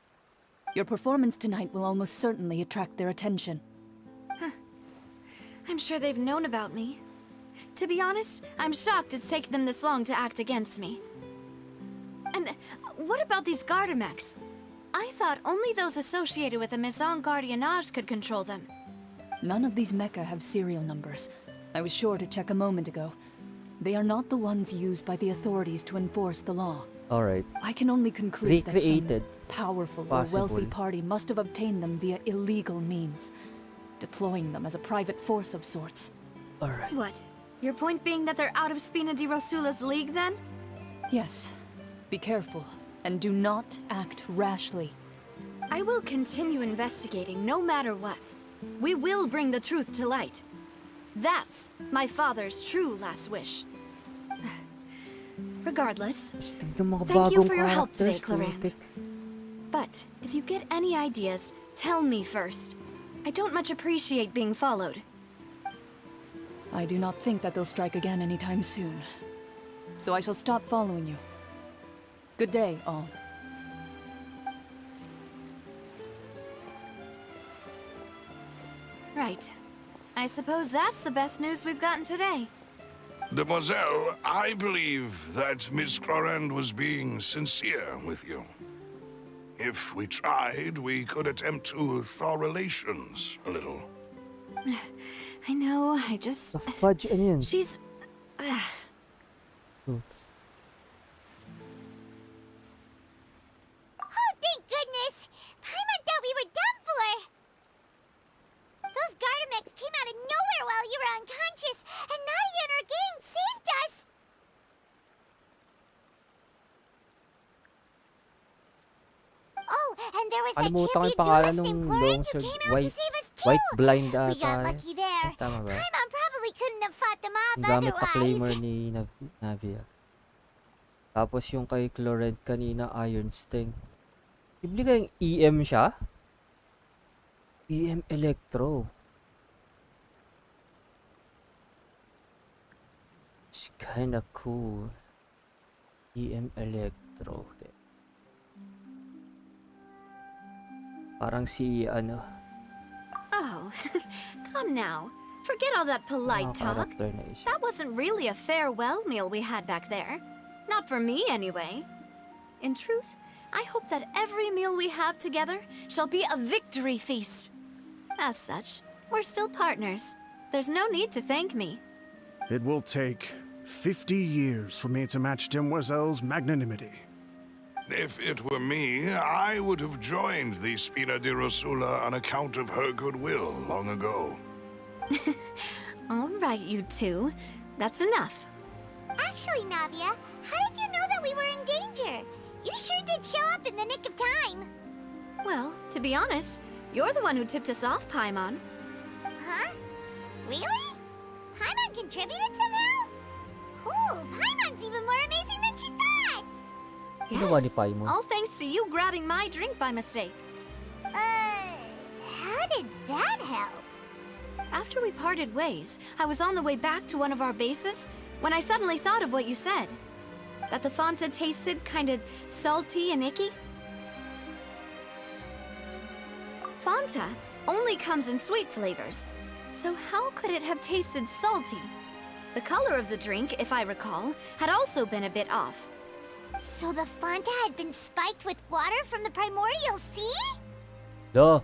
Your performance tonight will almost certainly attract their attention. I'm sure they've known about me. To be honest, I'm shocked it's taken them this long to act against me. And what about these Gardamex? I thought only those associated with a Maison Gardiennage could control them. None of these mecha have serial numbers. I was sure to check a moment ago. They are not the ones used by the authorities to enforce the law. Alright. I can only conclude that some Recreated. powerful or wealthy Possible. party must have obtained them via illegal means, deploying them as a private force of sorts. Alright. What? Your point being that they're out of Spina di Rosula's league, then? Yes. Be careful, and do not act rashly. I will continue investigating no matter what. We will bring the truth to light. That's my father's true last wish. Regardless, Stig ng mga thank you bagong for your help today, characters, Chlorand. putik. But if you get any ideas, tell me first. I don't much appreciate being followed. I do not think that they'll strike again anytime soon. So I shall stop following you. Good day, all. Right. I suppose that's the best news we've gotten today. Demoiselle, I believe that Miss Chlorand was being sincere with you. If we tried, we could attempt to thaw relations a little. I know, I just... Sa fudge, ano yun? She's... Oops. Oh, thank goodness! Paimon thought we were done for! Those Gardamex came out of nowhere while you were unconscious, and Nadia and her gang saved us! Oh, and there was that Kalimutan ko yung champion pangalan duelist named nung Chlorand long who sword. came out White, to save us too! white blind We ata. got lucky there. Tama ba? Paimon probably couldn't have fought them off Ang gamit pa claimer otherwise. ni Navia. Tapos yung kay Chlorand kanina, Iron Sting. Ibig kayong EM siya? EM Electro. It's kinda cool. EM Electro. Parang si ano. Oh, come now. Forget all that polite Mga talk. character na isa. That wasn't really a farewell meal we had back there. Not for me, anyway. In truth, I hope that every meal we have together shall be a victory feast. As such, we're still partners. There's no need to thank me. It will take 50 years for me to match Demoiselle's magnanimity. If it were me, I would have joined the Spina di Rosula on account of her goodwill long ago. All right, you two. That's enough. Actually, Navia, how did you know that we were in danger? You sure did show up in the nick of time. Well, to be honest, you're the one who tipped us off, Paimon. Huh? Really? Paimon contributed somehow? Ooh, Paimon's even more amazing than she thought! Ginawa ni Yes, Paimon. all thanks to you grabbing my drink by mistake. How did that help? After we parted ways, I was on the way back to one of our bases when I suddenly thought of what you said. That the Fanta tasted kind of salty and icky. Fanta only comes in sweet flavors, so how could it have tasted salty? The color of the drink, if I recall, had also been a bit off. So the Fanta had been spiked with water from the primordial sea? Duh.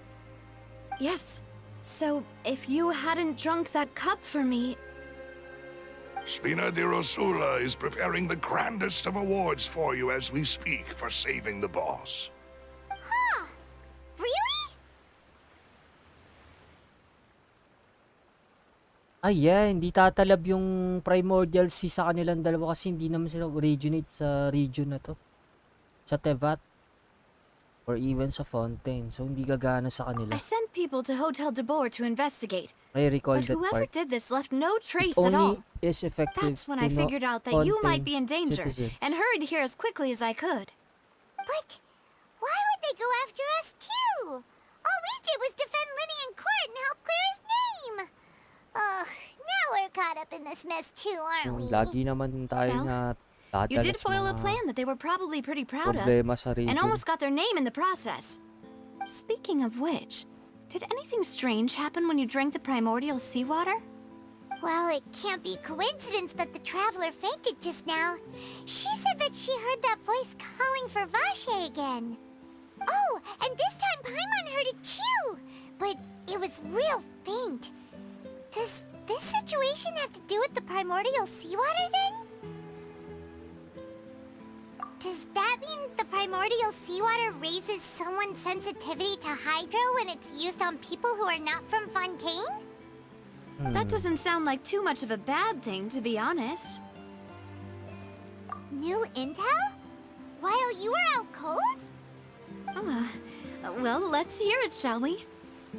Yes, so if you hadn't drunk that cup for me... Spina di Rosula is preparing the grandest of awards for you as we speak for saving the boss. Huh? Really? Ay, yeah, hindi tatalab yung primordial sea sa kanilang dalawa kasi hindi naman sila originate sa region na to. Sa Tevat. Or even sa Fontaine. So, hindi gagana sa kanila. I sent people to Hotel de Boer to investigate, I recall but that whoever part. did this left no trace It at all. only is effective That's when to I figured out that you might be in Fontaine danger, citizens. and hurried here as quickly as I could. But why would they go after us too? All we did was defend Linny in court and help clear his name. Ugh, now we're caught up in this mess too, aren't we? Lagi naman tayo Well, na You dadalas did foil a mga plan that they were probably pretty proud of, problema sa region. and almost got their name in the process. Speaking of which, did anything strange happen when you drank the primordial seawater? Well, it can't be coincidence that the traveler fainted just now. She said that she heard that voice calling for Vache again. Oh, and this time Paimon heard it too, but it was real faint. Does this situation have to do with the primordial seawater then? Does that mean the primordial seawater raises someone's sensitivity to hydro when it's used on people who are not from Fontaine? That doesn't sound like too much of a bad thing, to be honest. New intel? While you were out cold? Well, let's hear it, shall we?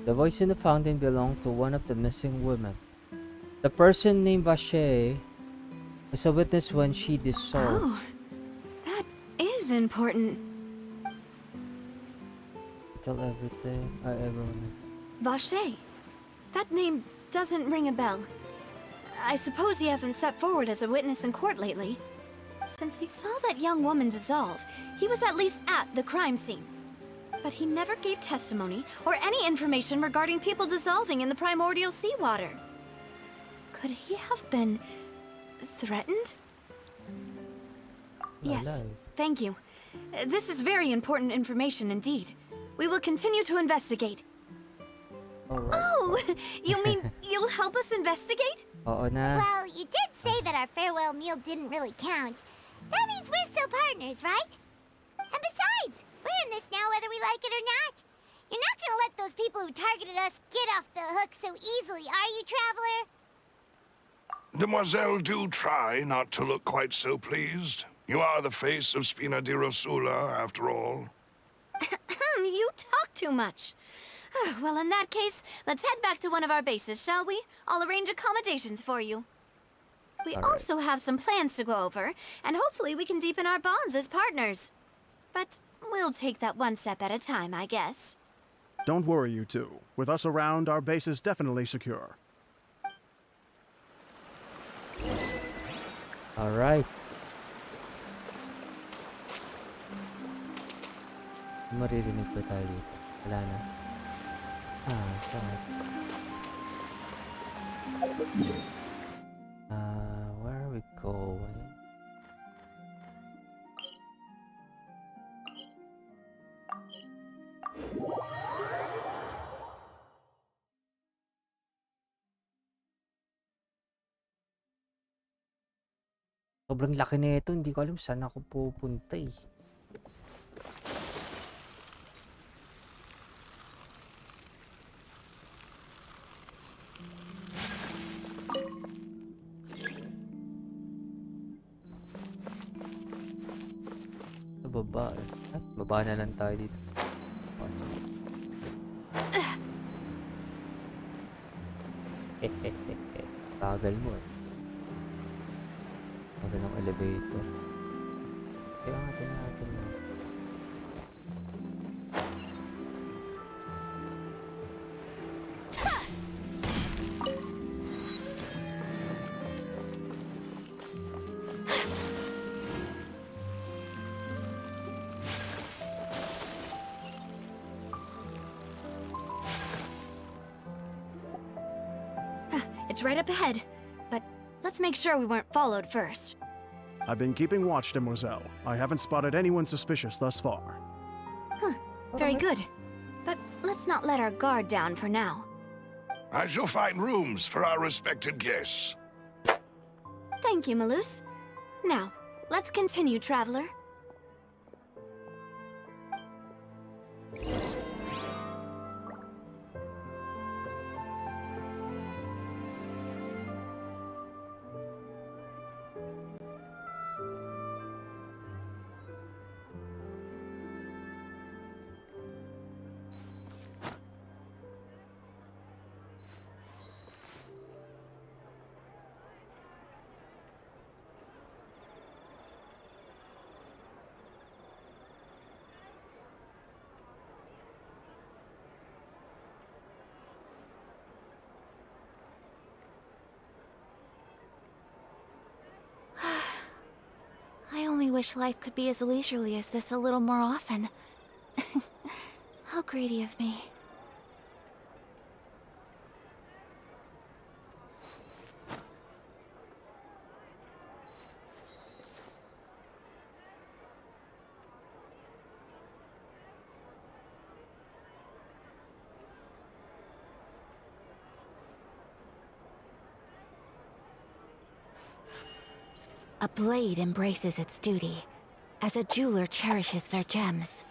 The voice in the fountain belonged to one of the missing women. The person named Vache was a witness when she dissolved. Oh, that is important. Tell everything I ever wanted. Vache. That name doesn't ring a bell. I suppose he hasn't stepped forward as a witness in court lately. Since he saw that young woman dissolve, he was at least at the crime scene. But he never gave testimony or any information regarding people dissolving in the primordial seawater. Could he have been threatened? Yes, Alive. thank you. This is very important information indeed. We will continue to investigate. Alright. Oh, you mean you'll help us investigate? Oo na. Well, you did say that our farewell meal didn't really count. That means we're still partners, right? And besides, we're in this now whether we like it or not. You're not gonna let those people who targeted us get off the hook so easily, are you, Traveler? Demoiselle, do try not to look quite so pleased. You are the face of Spina di Rosula, after all. You talk too much. Well, in that case, let's head back to one of our bases, shall we? I'll arrange accommodations for you. We All right. also have some plans to go over, and hopefully we can deepen our bonds as partners. But we'll take that one step at a time, I guess. Don't worry, you two. With us around, our base is definitely secure. Alright. Maririnig ba tayo dito? Wala na. Ah, sad. Where are we going? Sobrang laki nito, hindi ko alam saan ako pupunta eh. Sa baba eh. At baba na lang tayo dito. Tagal mo eh. Tagal ng elevator. Kaya natin mo. It's right up ahead, but let's make sure we weren't followed first. I've been keeping watch, Demoiselle. I haven't spotted anyone suspicious thus far. Very good. But let's not let our guard down for now. I shall find rooms for our respected guests. Thank you, Malus. Now, let's continue, traveler. I only wish life could be as leisurely as this a little more often. How greedy of me. A blade embraces its duty, as a jeweler cherishes their gems.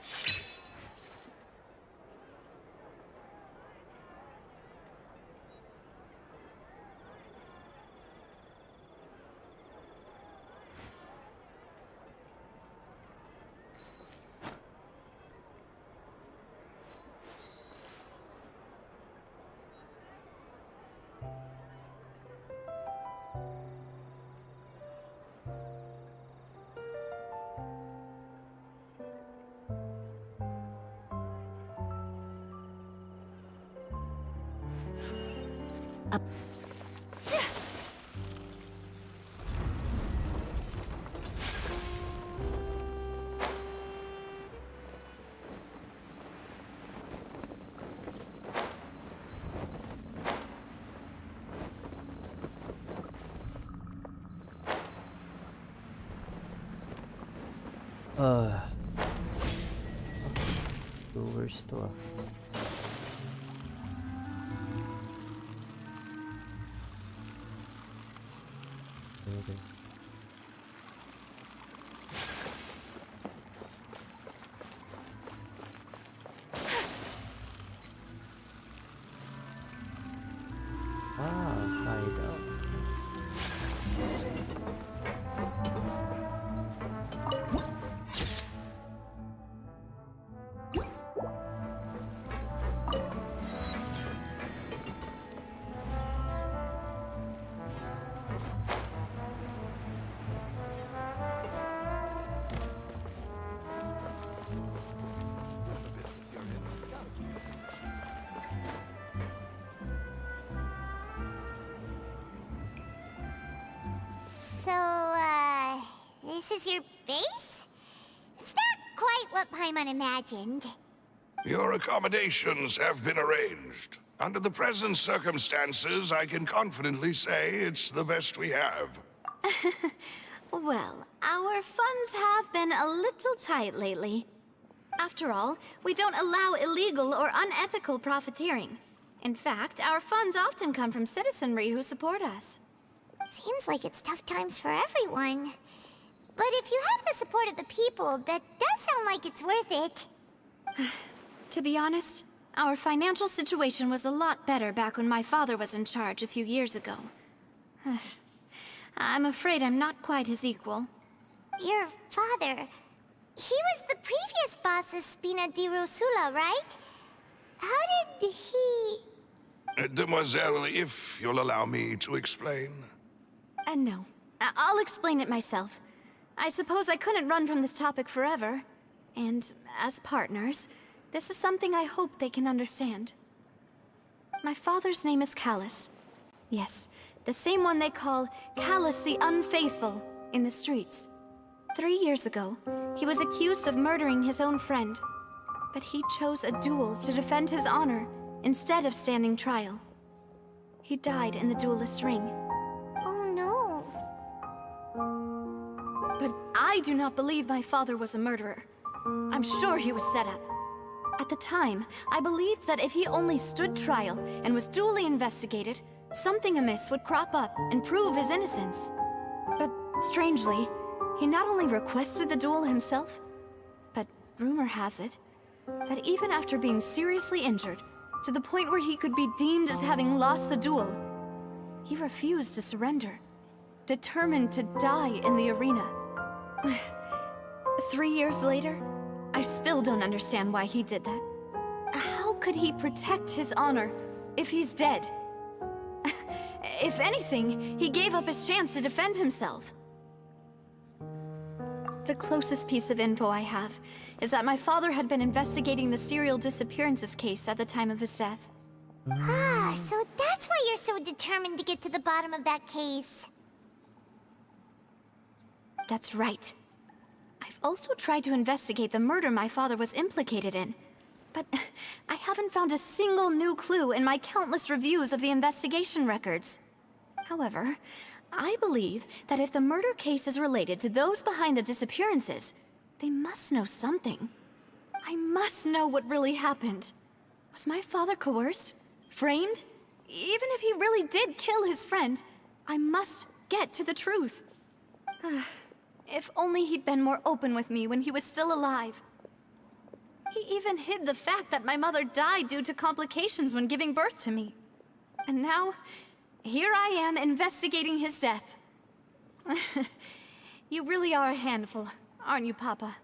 Where's to Okay. Hideout. This is your base? It's not quite what Paimon imagined. Your accommodations have been arranged. Under the present circumstances, I can confidently say it's the best we have. Well, our funds have been a little tight lately. After all, we don't allow illegal or unethical profiteering. In fact, our funds often come from citizenry who support us. Seems like it's tough times for everyone. But if you have the support of the people, that does sound like it's worth it. To be honest, our financial situation was a lot better back when my father was in charge a few years ago. I'm afraid I'm not quite his equal. Your father... he was the previous boss of Spina di Rosula, right? How did he... Demoiselle, if you'll allow me to explain. No. I'll explain it myself. I suppose I couldn't run from this topic forever. And as partners, this is something I hope they can understand. My father's name is Callus. Yes, the same one they call Callus the Unfaithful in the streets. 3 years ago, he was accused of murdering his own friend. But he chose a duel to defend his honor instead of standing trial. He died in the duelist's ring. Oh no. But I do not believe my father was a murderer. I'm sure he was set up. At the time, I believed that if he only stood trial and was duly investigated, something amiss would crop up and prove his innocence. But strangely, he not only requested the duel himself, but rumor has it that even after being seriously injured, to the point where he could be deemed as having lost the duel, he refused to surrender, determined to die in the arena. 3 years later, I still don't understand why he did that. How could he protect his honor if he's dead? If anything, he gave up his chance to defend himself. The closest piece of info I have is that my father had been investigating the serial disappearances case at the time of his death. Ah, so that's why you're so determined to get to the bottom of that case. That's right. I've also tried to investigate the murder my father was implicated in, but I haven't found a single new clue in my countless reviews of the investigation records. However, I believe that if the murder case is related to those behind the disappearances, they must know something. I must know what really happened. Was my father coerced? Framed? Even if he really did kill his friend, I must get to the truth. If only he'd been more open with me when he was still alive. He even hid the fact that my mother died due to complications when giving birth to me. And now, here I am investigating his death. You really are a handful, aren't you, Papa?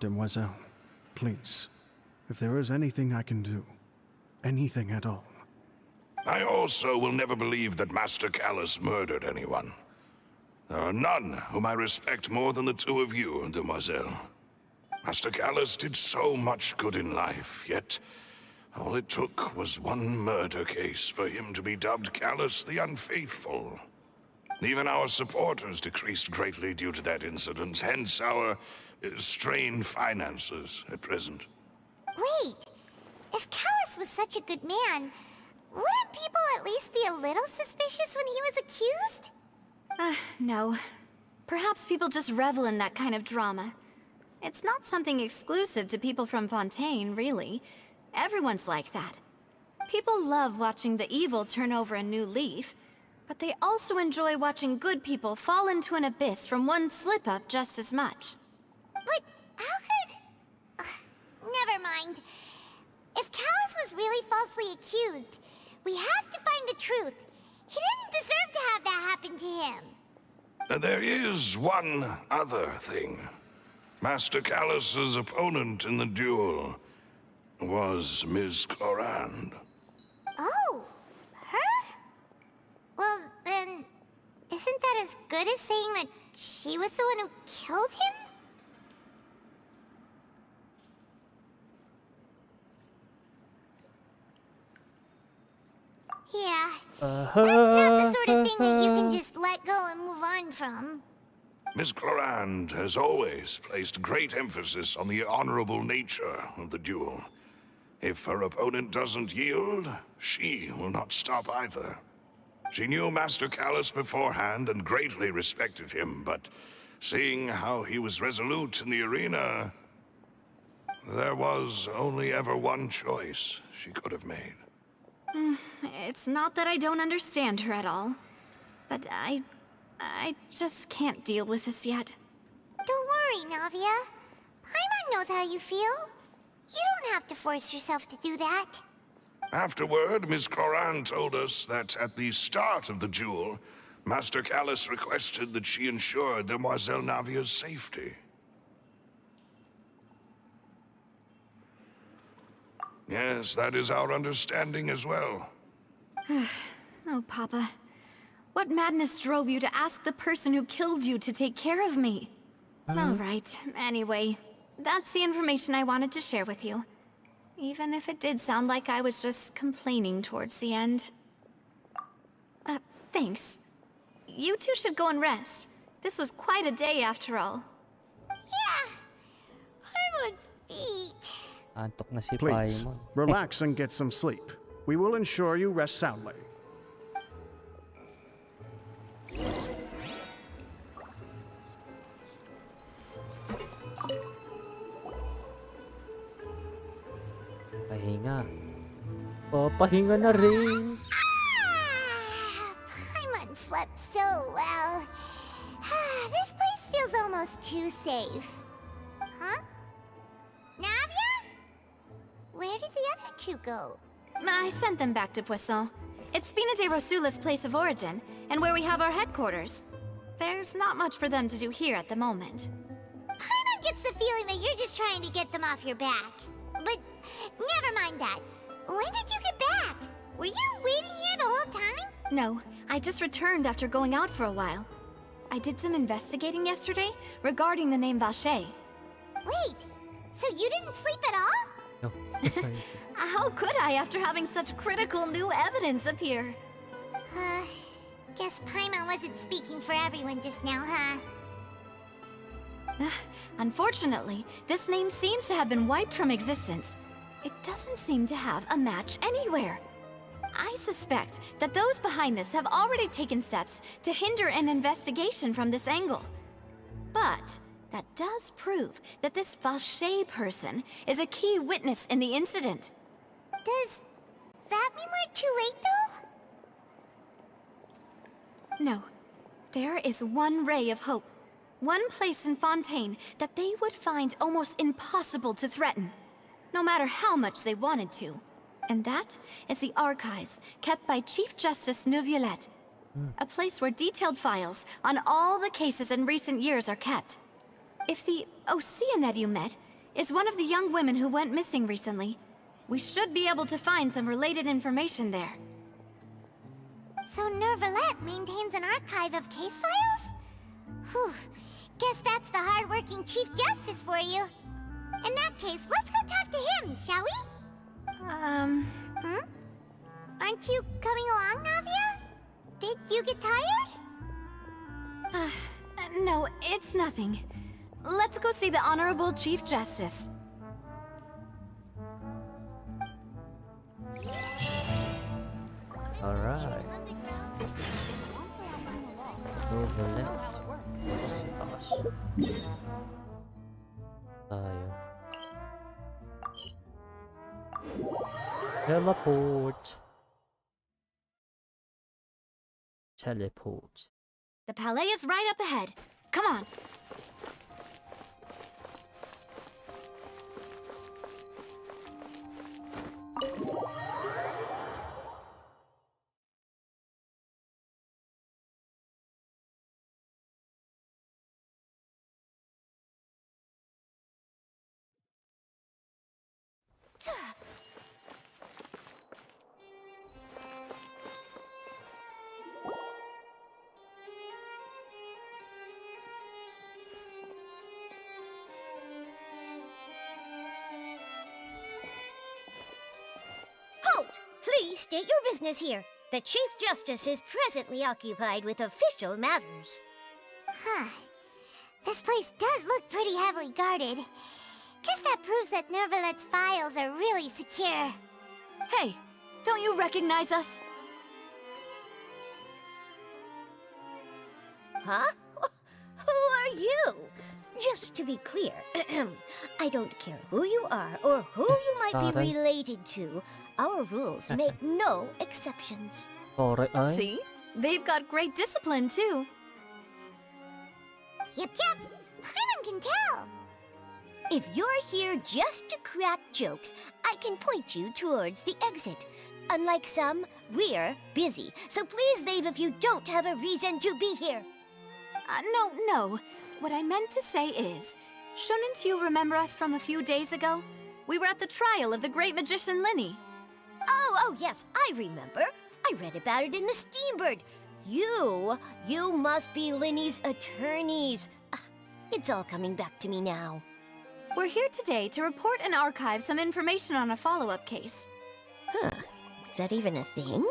Demoiselle, please, if there is anything I can do, anything at all. I also will never believe that Master Callus murdered anyone. There are none whom I respect more than the two of you, Demoiselle. Master Callus did so much good in life, yet all it took was one murder case for him to be dubbed Callus the Unfaithful. Even our supporters decreased greatly due to that incident, hence our strained finances at present. Wait, if Callus was such a good man, wouldn't people at least be a little suspicious when he was accused? No. Perhaps people just revel in that kind of drama. It's not something exclusive to people from Fontaine, really. Everyone's like that. People love watching the evil turn over a new leaf, but they also enjoy watching good people fall into an abyss from one slip-up just as much. But how could... never mind. If Callus was really falsely accused, we have to find the truth. He didn't deserve to have that happen to him. There is one other thing. Master Callus's opponent in the duel was Ms. Clorand. Oh, her? Well, then, isn't that as good as saying that she was the one who killed him? Yeah, that's not the sort of thing that you can just let go and move on from. Ms. Clorand has always placed great emphasis on the honorable nature of the duel. If her opponent doesn't yield, she will not stop either. She knew Master Callus beforehand and greatly respected him, but seeing how he was resolute in the arena, there was only ever one choice she could have made. It's not that I don't understand her at all, but I just can't deal with this yet. Don't worry, Navia. Paimon knows how you feel. You don't have to force yourself to do that. Afterward, Ms. Clorand told us that at the start of the duel, Master Callus requested that she ensure Demoiselle Navia's safety. Yes, that is our understanding as well. Oh, Papa. What madness drove you to ask the person who killed you to take care of me? All right, anyway, that's the information I wanted to share with you. Even if it did sound like I was just complaining towards the end. Thanks. You two should go and rest. This was quite a day after all. Yeah. Paimon's feet. Antok na si Please, Paimon. relax and get some sleep. We will ensure you rest soundly. Pahinga. Oh, pahinga na rin. Paimon slept so well. This place feels almost too safe. Huh? Navia? Where did the other two go? I sent them back to Poisson. It's Spina de Rosula's place of origin, and where we have our headquarters. There's not much for them to do here at the moment. Paimon gets the feeling that you're just trying to get them off your back. But never mind that. When did you get back? Were you waiting here the whole time? No, I just returned after going out for a while. I did some investigating yesterday regarding the name Vache. Wait, so you didn't sleep at all? No. How could I after having such critical new evidence appear? Guess Paimon wasn't speaking for everyone just now, huh? Unfortunately, this name seems to have been wiped from existence. It doesn't seem to have a match anywhere. I suspect that those behind this have already taken steps to hinder an investigation from this angle. But that does prove that this Vache person is a key witness in the incident. Does that mean we're too late, though? No. There is one ray of hope. One place in Fontaine that they would find almost impossible to threaten, no matter how much they wanted to. And that is the archives kept by Chief Justice Neuvillette. A place where detailed files on all the cases in recent years are kept. If the Oceanid you met is one of the young women who went missing recently. We should be able to find some related information there. So Nervalette maintains an archive of case files? Whew. Guess that's the hard-working Chief Justice for you. In that case, let's go talk to him, shall we? Aren't you coming along, Navia? Did you get tired? No, it's nothing. Let's go see the Honorable Chief Justice. Alright. Over left. Tayo. Teleport. Teleport. The palais is right up ahead. Come on. Halt! Please state your business here. The Chief Justice is presently occupied with official matters. Huh. This place does look pretty heavily guarded. Guess that proves that Nervalette's files are really secure. Hey, don't you recognize us? Huh? Who are you? Just to be clear, I don't care who you are or who you might be Taray. related to. Our rules make no exceptions. Alright, ay. See? They've got great discipline, too. Yep. Paimon can tell. If you're here just to crack jokes, I can point you towards the exit. Unlike some, we're busy, so please leave if you don't have a reason to be here. No. What I meant to say is, shouldn't you remember us from a few days ago? We were at the trial of the great magician Linny. Oh, yes, I remember. I read about it in the Steambird. You must be Linny's attorneys. It's all coming back to me now. We're here today to report and archive some information on a follow-up case. Huh, is that even a thing?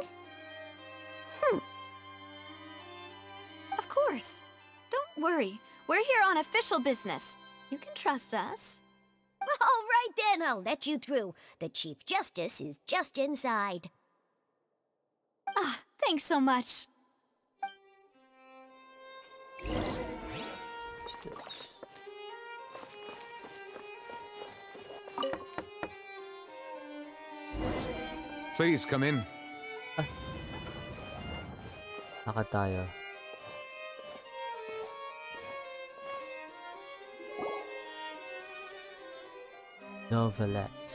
Of course. Don't worry. We're here on official business. You can trust us. All right then, I'll let you through. The Chief Justice is just inside. Thanks so much. What's this? Please come in. Lakad tayo. Novelette.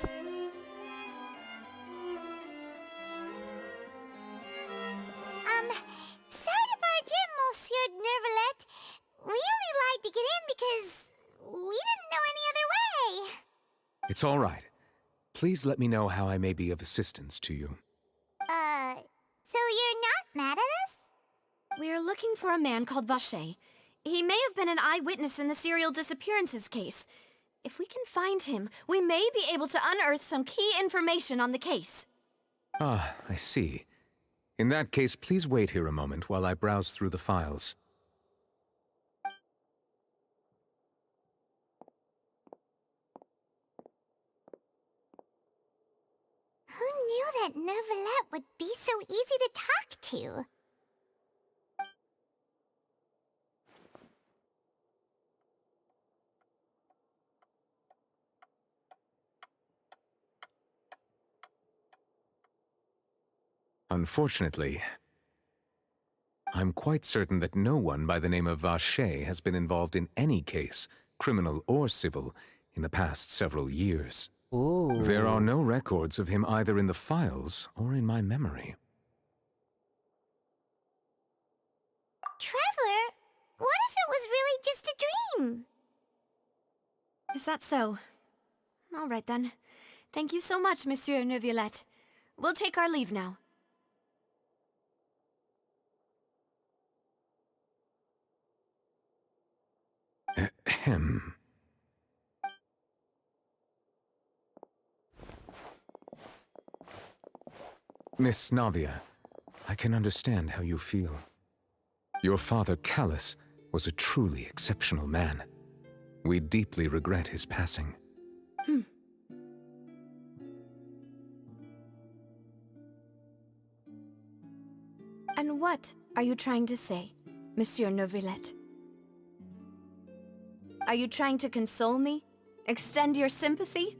Sorry to barge in, Monsieur Nervalette. We only lied to get in because we didn't know any other way. It's all right. Please let me know how I may be of assistance to you. So you're not mad at us? We're looking for a man called Vache. He may have been an eyewitness in the serial disappearances case. If we can find him, we may be able to unearth some key information on the case. Ah, I see. In that case, please wait here a moment while I browse through the files. Who knew that Nervalette would be so easy to talk to? Unfortunately, I'm quite certain that no one by the name of Vache has been involved in any case, criminal or civil, in the past several years. Ooh. There are no records of him either in the files or in my memory. Traveler, what if it was really just a dream? Is that so? All right then. Thank you so much, Monsieur Neuvillette. We'll take our leave now. Ahem. Miss Navia, I can understand how you feel. Your father, Callus, was a truly exceptional man. We deeply regret his passing. And what are you trying to say, Monsieur Neuvillette? Are you trying to console me? Extend your sympathy?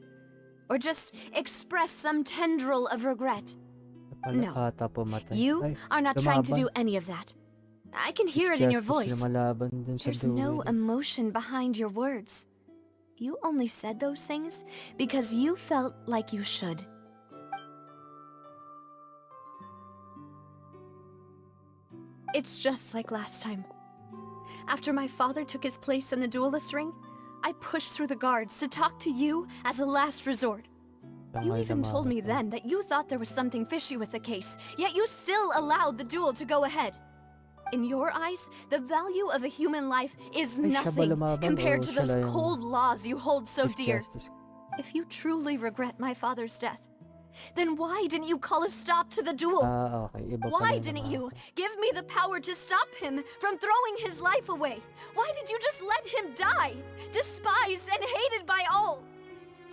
Or just express some tendril of regret? No. Ata pumatay. You Ay, are not trying to do lumaban. any of that. I can hear it in your Justice voice. lumalaban dun sa There's no dulo. emotion behind your words. You only said those things because you felt like you should. It's just like last time. After my father took his place in the duelist ring, I pushed through the guards to talk to you as a last resort. You Tangay even told me damahan ko. then that you thought there was something fishy with the case, yet you still allowed the duel to go ahead. In your eyes, the value of a human life is Ay, siya ba nothing lumaban compared o to siya those lang yung cold laws you hold so Chief dear. Justice? If you truly regret my father's death, then why didn't you call a stop to the duel? Ah, okay. Iba pala Why yung didn't you nakaka- give me the power to stop him from throwing his life away? Why did you just let him die, despised and hated by all?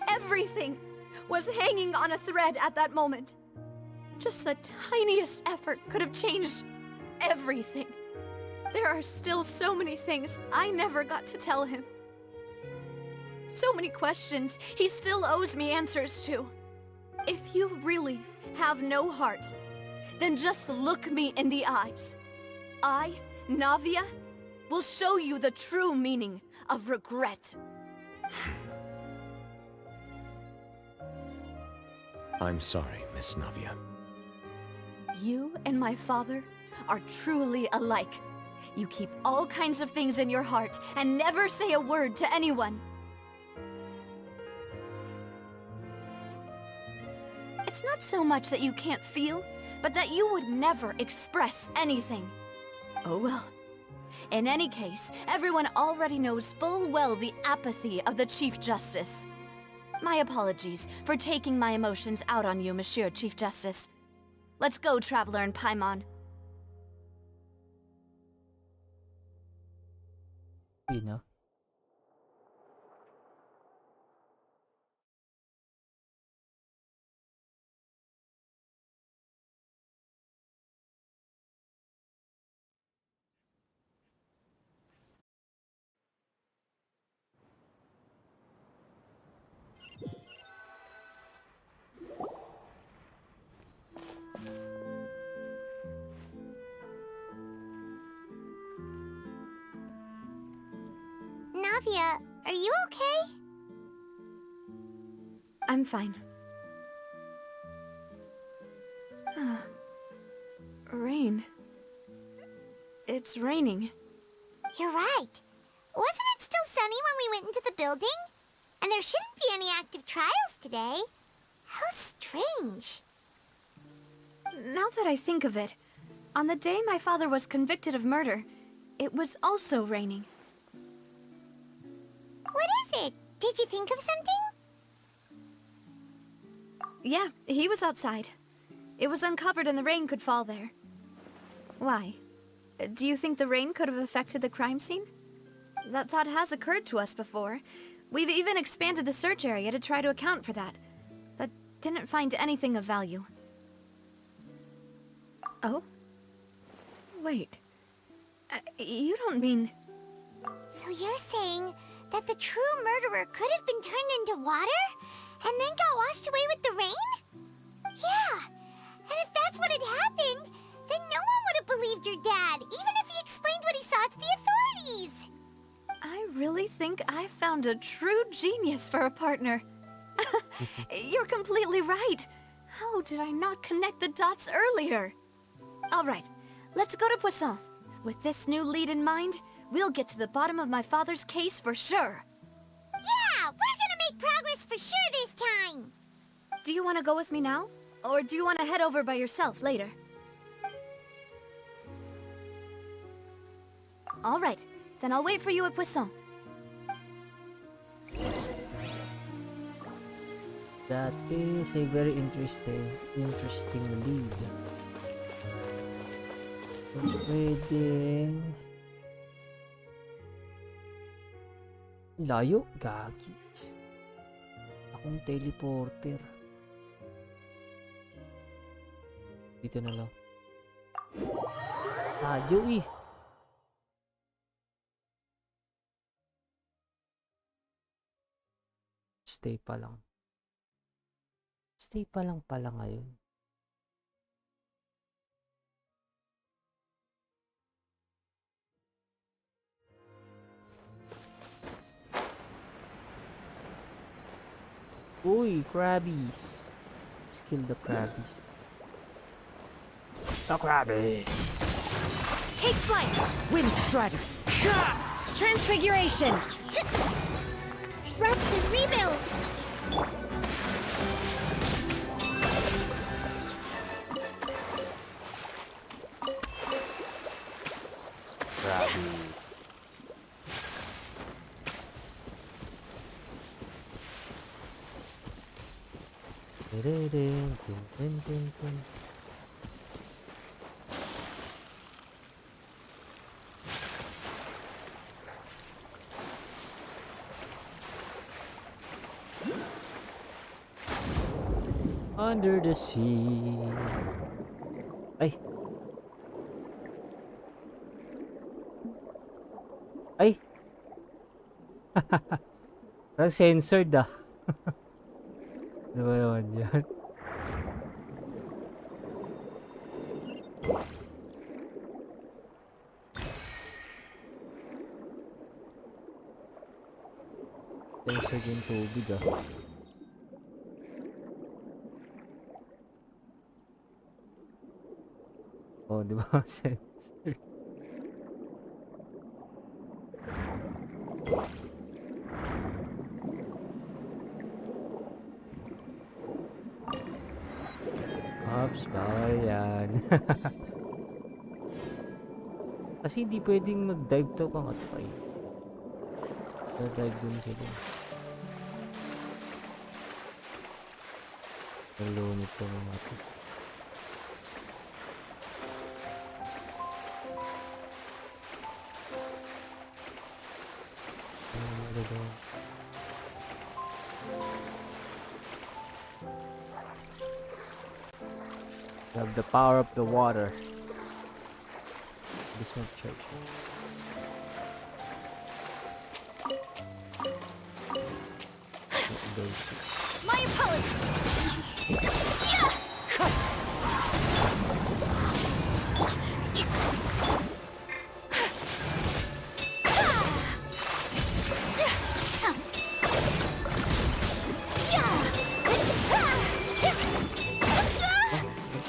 Everything was hanging on a thread at that moment. Just the tiniest effort could have changed everything. There are still so many things I never got to tell him. So many questions he still owes me answers to. If you really have no heart, then just look me in the eyes. I, Navia, will show you the true meaning of regret. I'm sorry, Miss Navia. You and my father are truly alike. You keep all kinds of things in your heart and never say a word to anyone. It's not so much that you can't feel, but that you would never express anything. Oh well. In any case, everyone already knows full well the apathy of the Chief Justice. My apologies for taking my emotions out on you, Monsieur Chief Justice. Let's go, Traveler and Paimon. Ina. Navia, are you okay? I'm fine. Rain. It's raining. You're right. Wasn't it still sunny when we went into the building? And there shouldn't be any active trials today. How strange. Now that I think of it, on the day my father was convicted of murder, it was also raining. What is it? Did you think of something? Yeah, he was outside. It was uncovered and the rain could fall there. Why? Do you think the rain could have affected the crime scene? That thought has occurred to us before. We've even expanded the search area to try to account for that, but didn't find anything of value. Oh? Wait. You don't mean... So you're saying that the true murderer could have been turned into water and then got washed away with the rain? Yeah. And if that's what had happened, then no one would have believed your dad, even if he explained what he saw to the authorities. I really think I found a true genius for a partner. You're completely right. How did I not connect the dots earlier? All right, let's go to Poisson. With this new lead in mind, we'll get to the bottom of my father's case for sure. Yeah, we're gonna make progress for sure this time. Do you want to go with me now? Or do you want to head over by yourself later? All right, then I'll wait for you at Poisson. That is a very interesting lead. Pwedeng... Layo? Gagi. Akong teleporter. Dito na lang. Layo eh. Stay pa lang. Stay pa lang pala ngayon. Uy, crabbies. Let's kill the crabbies. The crabbies. Take flight! Wind Strider! Char! Transfiguration! Rest and rebuild. Crabby. Tin, tin, tin, tin. Under the sea. Ay. Ay. Parang censored ah. Ano ba naman yan? Censored yung tubig ah. Oh, di ba? Censored. Ops, bawal yan. Kasi hindi pwedeng mag-dive to kung ato kayo. Dive dun sila. Nalunod ko mga ito. Have the power of the water. This one church. My apologies! Yeah!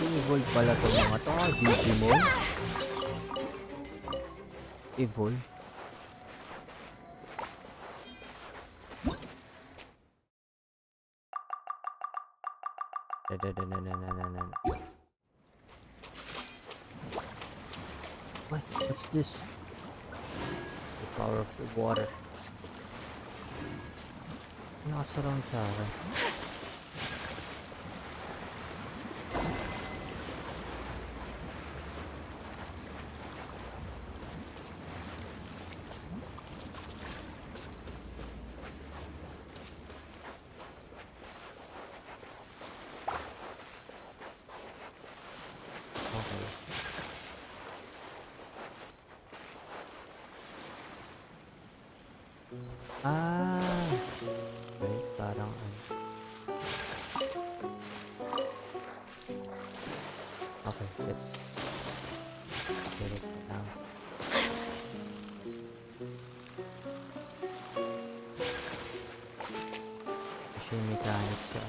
Evolve pala itong mga ito. Digimon. Evolve. What? What's this? The power of the water. Nakasurround sa akin. Okay, parang okay, let's get it now. Machine mechanics sa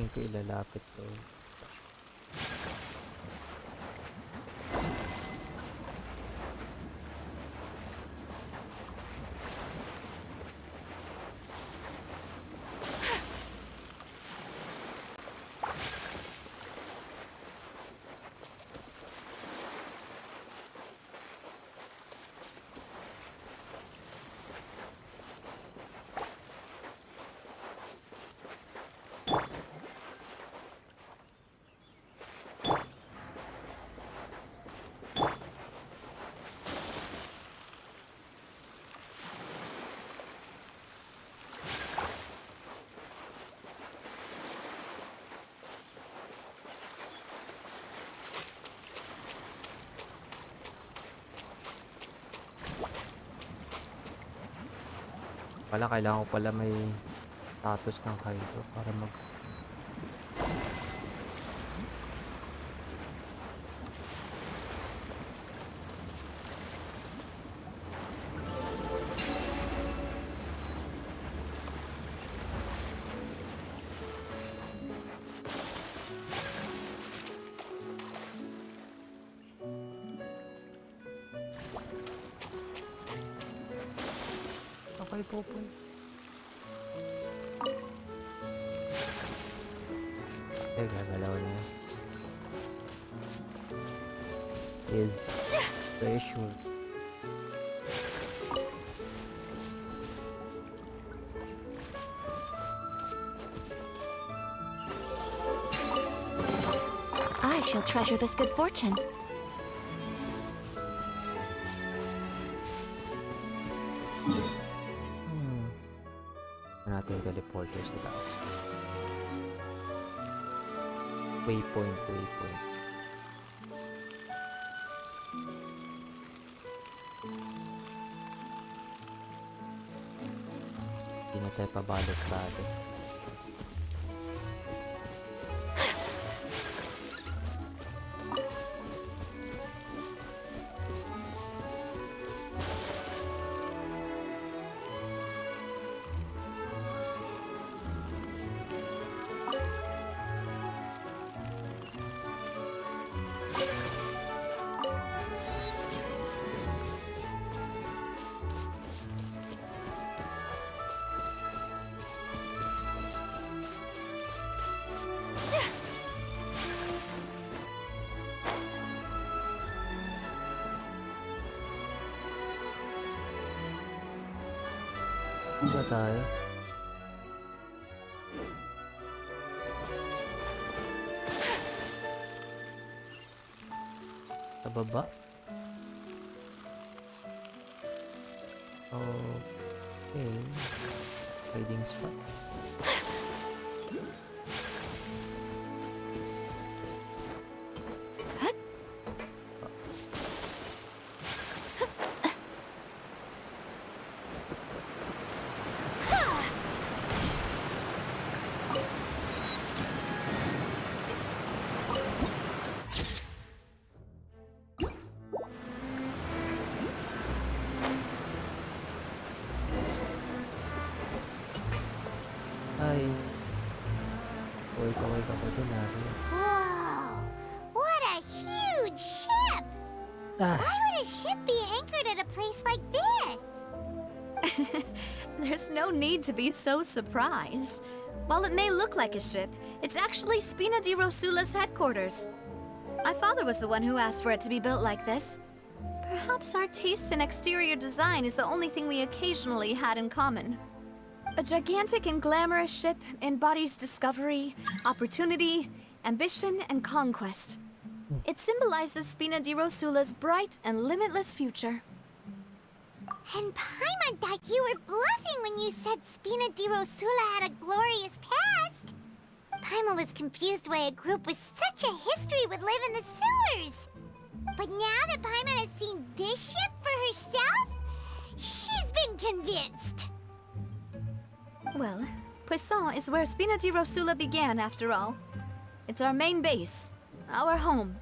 tingin ko ilalapit ko. Kailangan ko pala may status ng Kaido para mag okay po. Gagalaw na yan. Is very sure. I shall treasure this good fortune. Natin teleporter sa taas. Waypoint to waypoint. Hindi na tayo pabalot-balot. Ba tayo? Sa baba? Okay. Trading spot. Whoa! What a huge ship! Why would a ship be anchored at a place like this? There's no need to be so surprised. While it may look like a ship, it's actually Spina di Rosula's headquarters. My father was the one who asked for it to be built like this. Perhaps our taste in exterior design is the only thing we occasionally had in common. A gigantic and glamorous ship embodies discovery, opportunity, ambition, and conquest. It symbolizes Spina di Rosula's bright and limitless future. And Paimon thought you were bluffing when you said Spina di Rosula had a glorious past. Paimon was confused why a group with such a history would live in the sewers. But now that Paimon has seen this ship for herself, she's been convinced. Well, Poisson is where Spina di Rosula began, after all. It's our main base, our home.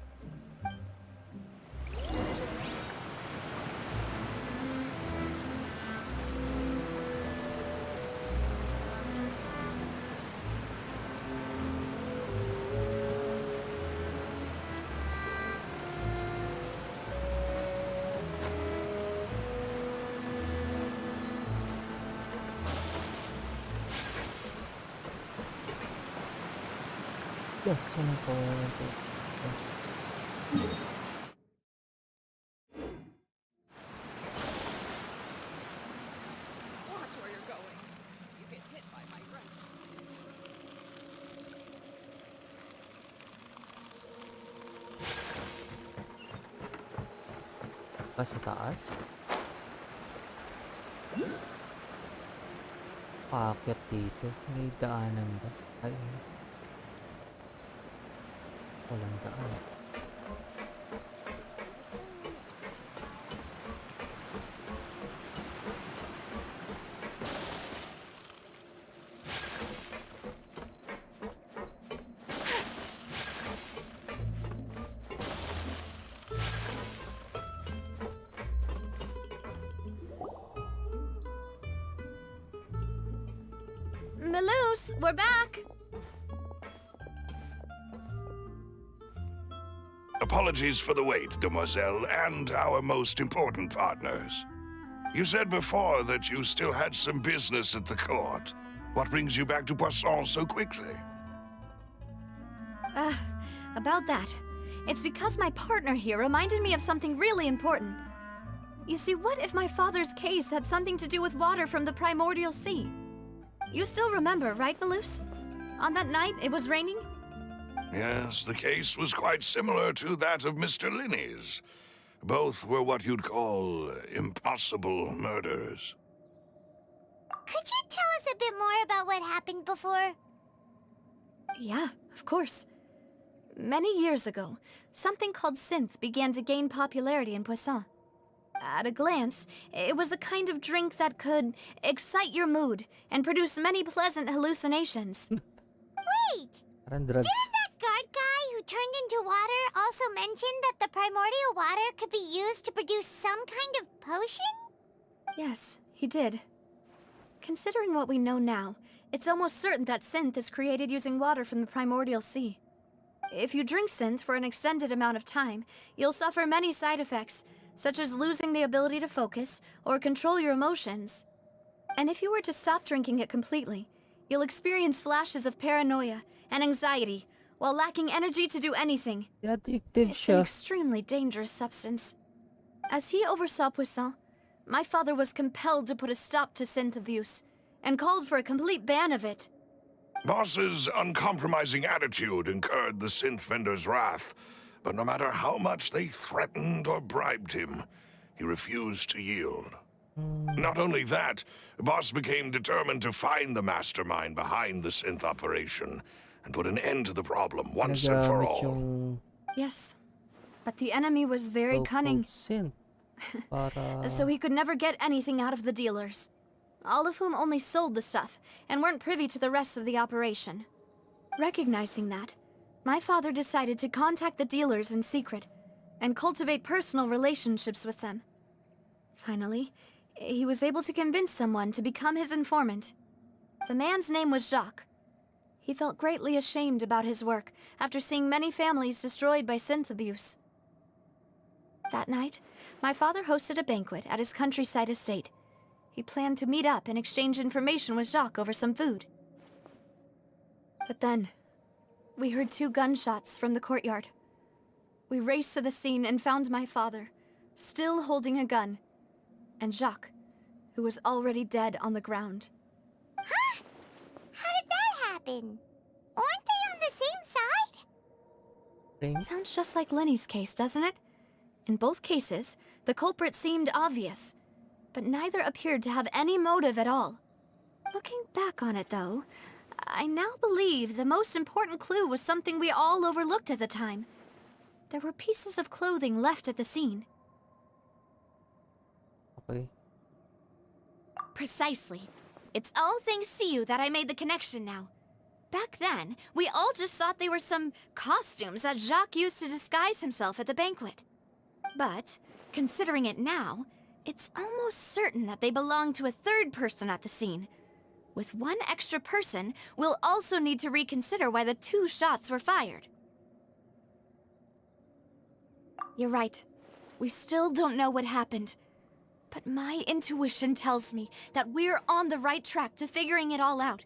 Hala, saan ako? Pa sa taas? Paakyat dito. May daanan ba? Ay, walang daan. Maloose, we're back! Apologies for the wait, demoiselle, and our most important partners. You said before that you still had some business at the court. What brings you back to Poisson so quickly? About that. It's because my partner here reminded me of something really important. You see, what if my father's case had something to do with water from the primordial sea? You still remember, right, Maloose? On that night, it was raining? Yes, the case was quite similar to that of Mr. Linney's. Both were what you'd call impossible murders. Could you tell us a bit more about what happened before? Yeah, of course. Many years ago, something called synth began to gain popularity in Poisson. At a glance, it was a kind of drink that could excite your mood and produce many pleasant hallucinations. Wait! Parang drugs. Didn't that guard guy who turned into water also mention that the primordial water could be used to produce some kind of potion? Yes, he did. Considering what we know now, it's almost certain that synth is created using water from the primordial sea. If you drink synth for an extended amount of time, you'll suffer many side effects, such as losing the ability to focus or control your emotions. And if you were to stop drinking it completely, you'll experience flashes of paranoia and anxiety while lacking energy to do anything. Addictive It's an siya. extremely dangerous substance. As he oversaw Poisson, my father was compelled to put a stop to synth abuse and called for a complete ban of it. Boss's uncompromising attitude incurred the synth vendor's wrath, but no matter how much they threatened or bribed him, he refused to yield. Not only that, Boss became determined to find the mastermind behind the synth operation and put an end to the problem once and for Nagamit all. yung Yes, but the enemy was very cunning, synth para so he could never get anything out of the dealers, all of whom only sold the stuff and weren't privy to the rest of the operation. Recognizing that, my father decided to contact the dealers in secret and cultivate personal relationships with them. Finally, he was able to convince someone to become his informant. The man's name was Jacques. He felt greatly ashamed about his work after seeing many families destroyed by synth abuse. That night, my father hosted a banquet at his countryside estate. He planned to meet up and exchange information with Jacques over some food. But then, we heard 2 gunshots from the courtyard. We raced to the scene and found my father, still holding a gun, and Jacques, who was already dead on the ground. Huh? How did that happen? Aren't they on the same side? ring. Sounds just like Lenny's case, doesn't it? In both cases, the culprit seemed obvious, but neither appeared to have any motive at all. Looking back on it, though, I now believe the most important clue was something we all overlooked at the time. There were pieces of clothing left at the scene. Okay. Precisely. It's all thanks to you that I made the connection now. Back then, we all just thought they were some costumes that Jacques used to disguise himself at the banquet. But, considering it now, it's almost certain that they belong to a third person at the scene. With one extra person, we'll also need to reconsider why the 2 shots were fired. You're right. We still don't know what happened. But my intuition tells me that we're on the right track to figuring it all out.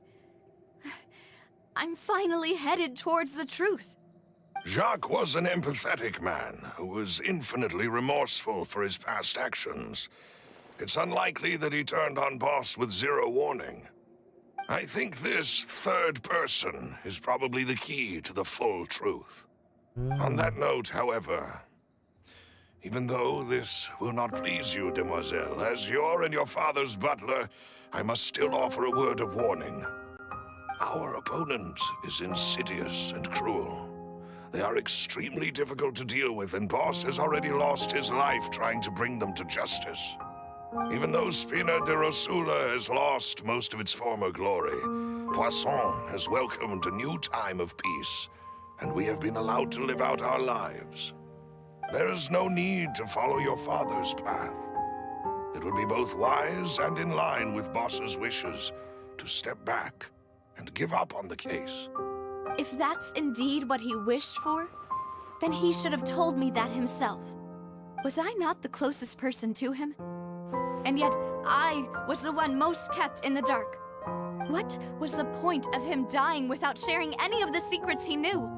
I'm finally headed towards the truth. Jacques was an empathetic man who was infinitely remorseful for his past actions. It's unlikely that he turned on Boss with zero warning. I think this third person is probably the key to the full truth. On that note, however, even though this will not please you, demoiselle, as your and your father's butler, I must still offer a word of warning. Our opponent is insidious and cruel. They are extremely difficult to deal with, and Boss has already lost his life trying to bring them to justice. Even though Spina de Rosula has lost most of its former glory, Poisson has welcomed a new time of peace, and we have been allowed to live out our lives. There is no need to follow your father's path. It would be both wise and in line with Boss's wishes to step back and give up on the case. If that's indeed what he wished for, then he should have told me that himself. Was I not the closest person to him? And yet, I was the one most kept in the dark. What was the point of him dying without sharing any of the secrets he knew?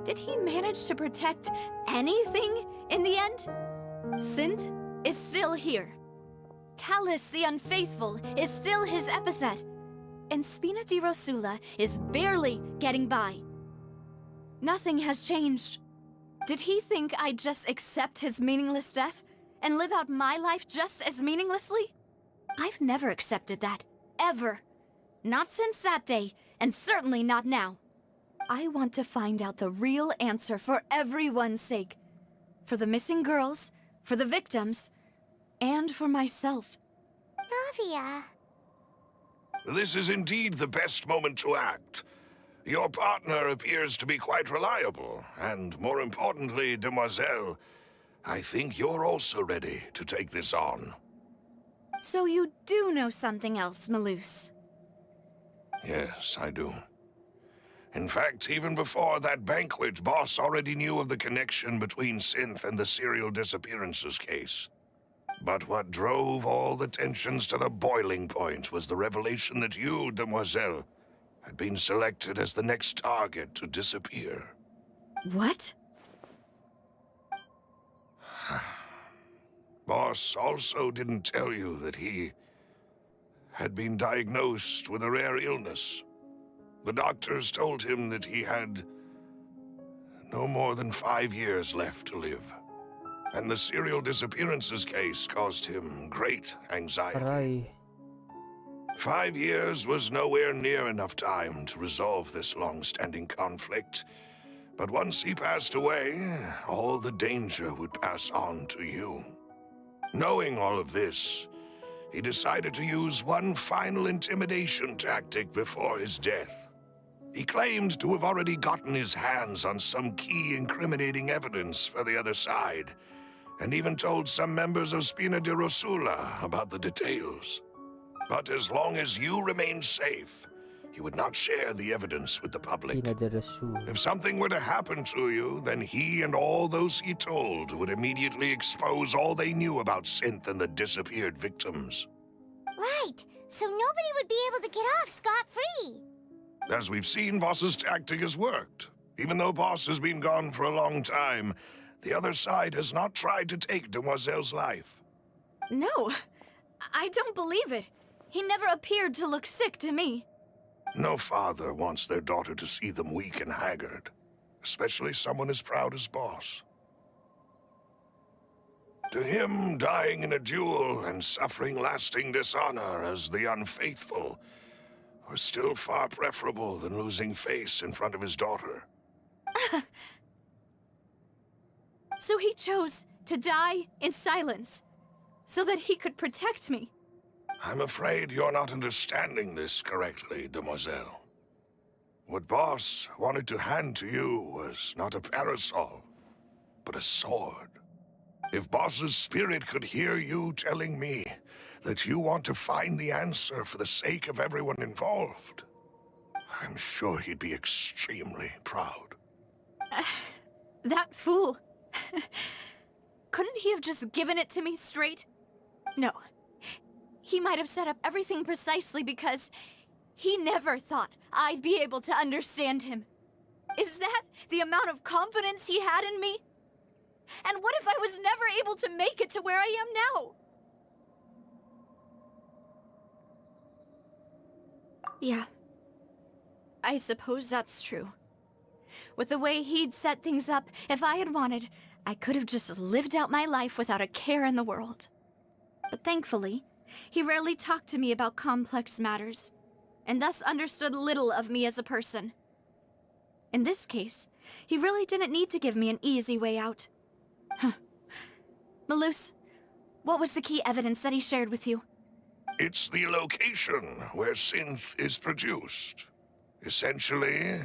Did he manage to protect anything in the end? Synth is still here. Callus the Unfaithful is still his epithet. And Spina di Rosula is barely getting by. Nothing has changed. Did he think I'd just accept his meaningless death and live out my life just as meaninglessly? I've never accepted that, ever. Not since that day, and certainly not now. I want to find out the real answer for everyone's sake. For the missing girls, for the victims, and for myself. Navia. This is indeed the best moment to act. Your partner appears to be quite reliable, and more importantly, demoiselle, I think you're also ready to take this on. So you do know something else, Malus? Yes, I do. In fact, even before that banquet, Boss already knew of the connection between Synth and the serial disappearances case. But what drove all the tensions to the boiling point was the revelation that you, demoiselle, had been selected as the next target to disappear. What? Boss also didn't tell you that he had been diagnosed with a rare illness. The doctors told him that he had no more than 5 years left to live. And the serial disappearances case caused him great anxiety. Aray. 5 years was nowhere near enough time to resolve this long-standing conflict. But once he passed away, all the danger would pass on to you. Knowing all of this, he decided to use one final intimidation tactic before his death. He claimed to have already gotten his hands on some key incriminating evidence for the other side, and even told some members of Spina di Rosula about the details. But as long as you remained safe, he would not share the evidence with the public. If something were to happen to you, then he and all those he told would immediately expose all they knew about Synth and the disappeared victims. Right, so nobody would be able to get off scot-free. As we've seen, Boss's tactic has worked. Even though Boss has been gone for a long time, the other side has not tried to take Demoiselle's life. No, I don't believe it. He never appeared to look sick to me. No father wants their daughter to see them weak and haggard, especially someone as proud as Boss. To him, dying in a duel and suffering lasting dishonor as the Unfaithful were still far preferable than losing face in front of his daughter. So he chose to die in silence, so that he could protect me. I'm afraid you're not understanding this correctly, demoiselle. What Boss wanted to hand to you was not a parasol, but a sword. If Boss's spirit could hear you telling me that you want to find the answer for the sake of everyone involved, I'm sure he'd be extremely proud. That fool. Couldn't he have just given it to me straight? No. He might have set up everything precisely because he never thought I'd be able to understand him. Is that the amount of confidence he had in me? And what if I was never able to make it to where I am now? Yeah. I suppose that's true. With the way he'd set things up, if I had wanted, I could have just lived out my life without a care in the world. But thankfully, he rarely talked to me about complex matters, and thus understood little of me as a person. In this case, he really didn't need to give me an easy way out. Malus, what was the key evidence that he shared with you? It's the location where synth is produced. Essentially,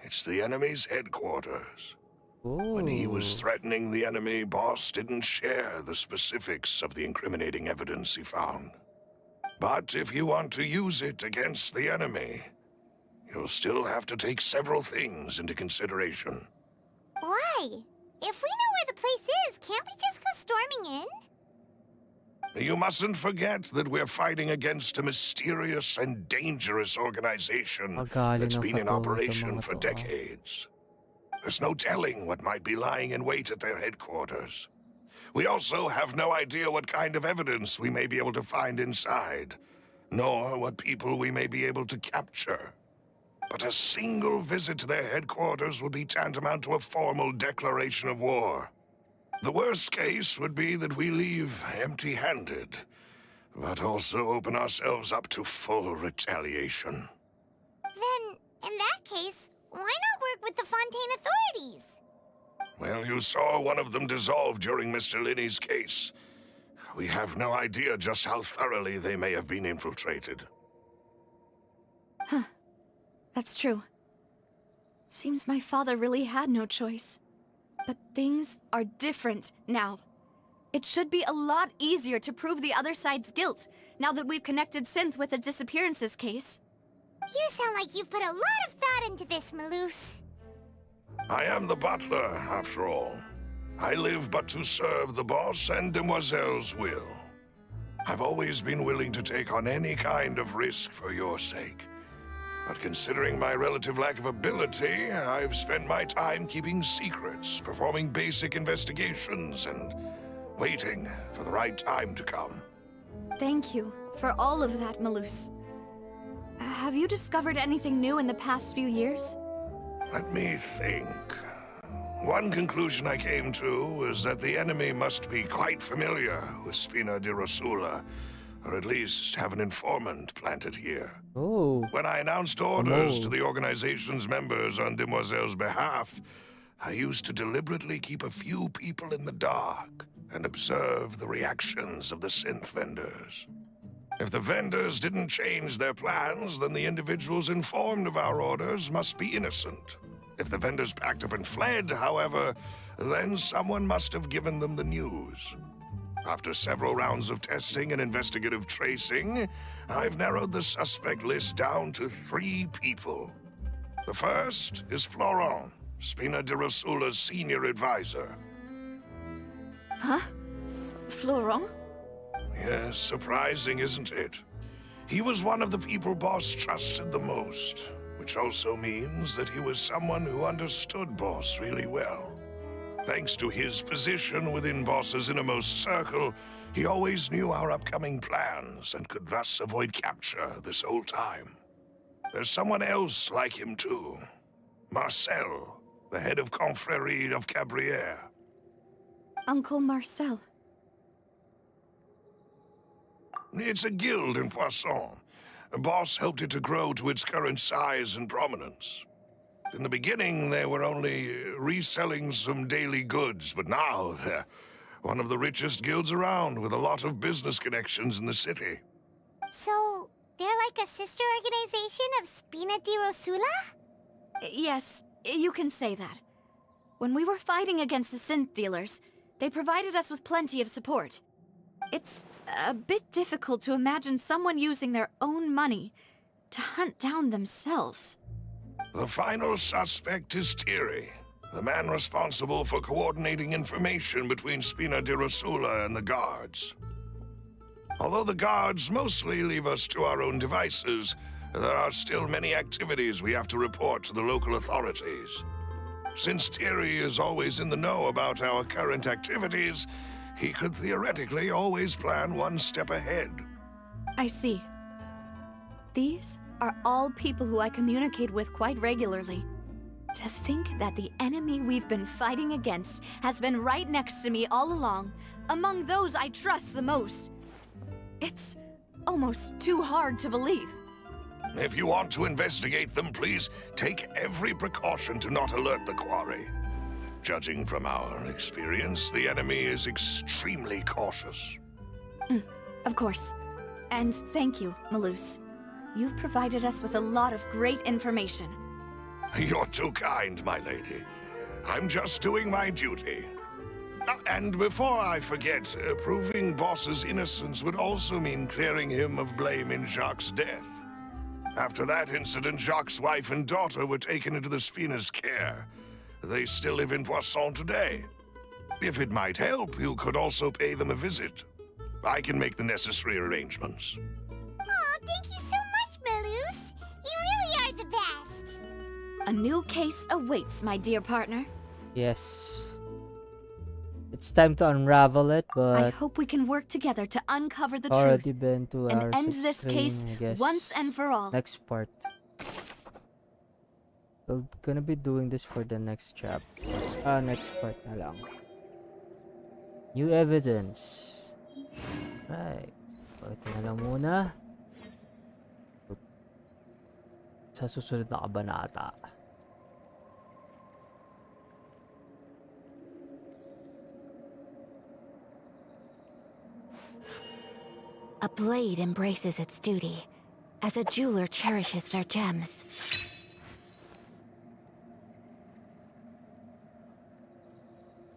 it's the enemy's headquarters. When he was threatening the enemy, Boss didn't share the specifics of the incriminating evidence he found. But if you want to use it against the enemy, you'll still have to take several things into consideration. Why? If we know where the place is, can't we just go storming in? You mustn't forget that we're fighting against a mysterious and dangerous organization that's been in operation for decades. There's no telling what might be lying in wait at their headquarters. We also have no idea what kind of evidence we may be able to find inside, nor what people we may be able to capture. But a single visit to their headquarters would be tantamount to a formal declaration of war. The worst case would be that we leave empty-handed, but also open ourselves up to full retaliation. Then, in that case, why not work with the Fontaine authorities? Well, you saw one of them dissolve during Mr. Linney's case. We have no idea just how thoroughly they may have been infiltrated. Huh. That's true. Seems my father really had no choice. But things are different now. It should be a lot easier to prove the other side's guilt, now that we've connected Synth with the disappearances case. You sound like you've put a lot of thought into this, Malus. I am the butler, after all. I live but to serve the boss and Demoiselle's will. I've always been willing to take on any kind of risk for your sake. But considering my relative lack of ability, I've spent my time keeping secrets, performing basic investigations, and waiting for the right time to come. Thank you for all of that, Malus. Have you discovered anything new in the past few years? Let me think. One conclusion I came to was that the enemy must be quite familiar with Spina di Rosula, or at least have an informant planted here. When I announced orders to the organization's members on Demoiselle's behalf, I used to deliberately keep a few people in the dark and observe the reactions of the synth vendors. If the vendors didn't change their plans, then the individuals informed of our orders must be innocent. If the vendors packed up and fled, however, then someone must have given them the news. After several rounds of testing and investigative tracing, I've narrowed the suspect list down to 3 people. The first is Florent, Spina di Rosula's senior advisor. Huh? Florent? Yes, surprising, isn't it? He was one of the people Boss trusted the most, which also means that he was someone who understood Boss really well. Thanks to his position within Boss's innermost circle, he always knew our upcoming plans and could thus avoid capture this whole time. There's someone else like him too. Marcel, the head of Confrérie of Cabrières. Uncle Marcel. It's a guild in Poisson. Boss helped it to grow to its current size and prominence. In the beginning, they were only reselling some daily goods, but now they're one of the richest guilds around, with a lot of business connections in the city. So, they're like a sister organization of Spina di Rosula? Yes, you can say that. When we were fighting against the synth dealers, they provided us with plenty of support. It's a bit difficult to imagine someone using their own money to hunt down themselves. The final suspect is Thierry, the man responsible for coordinating information between Spina di Rosula and the guards. Although the guards mostly leave us to our own devices, there are still many activities we have to report to the local authorities. Since Thierry is always in the know about our current activities, he could theoretically always plan one step ahead. I see. These are all people who I communicate with quite regularly. To think that the enemy we've been fighting against has been right next to me all along, among those I trust the most. It's almost too hard to believe. If you want to investigate them, please take every precaution to not alert the quarry. Judging from our experience, the enemy is extremely cautious. Of course. And thank you, Malus. You've provided us with a lot of great information. You're too kind, my lady. I'm just doing my duty. And before I forget, proving Boss's innocence would also mean clearing him of blame in Jacques' death. After that incident, Jacques' wife and daughter were taken into the Spina's care. They still live in Poisson today. If it might help, you could also pay them a visit. I can make the necessary arrangements. Oh, thank you so much, Malus. You really are the best. A new case awaits, my dear partner. Yes. It's time to unravel it, I but hope we can work together to uncover the already truth been 2 and hours end of this stream, case I guess. once and for all. Next part. We're gonna be doing this for the next chapter. Next part na lang. New evidence. Right. So, ito na lang muna. Sa susunod na kabanata. A blade embraces its duty, as a jeweler cherishes their gems.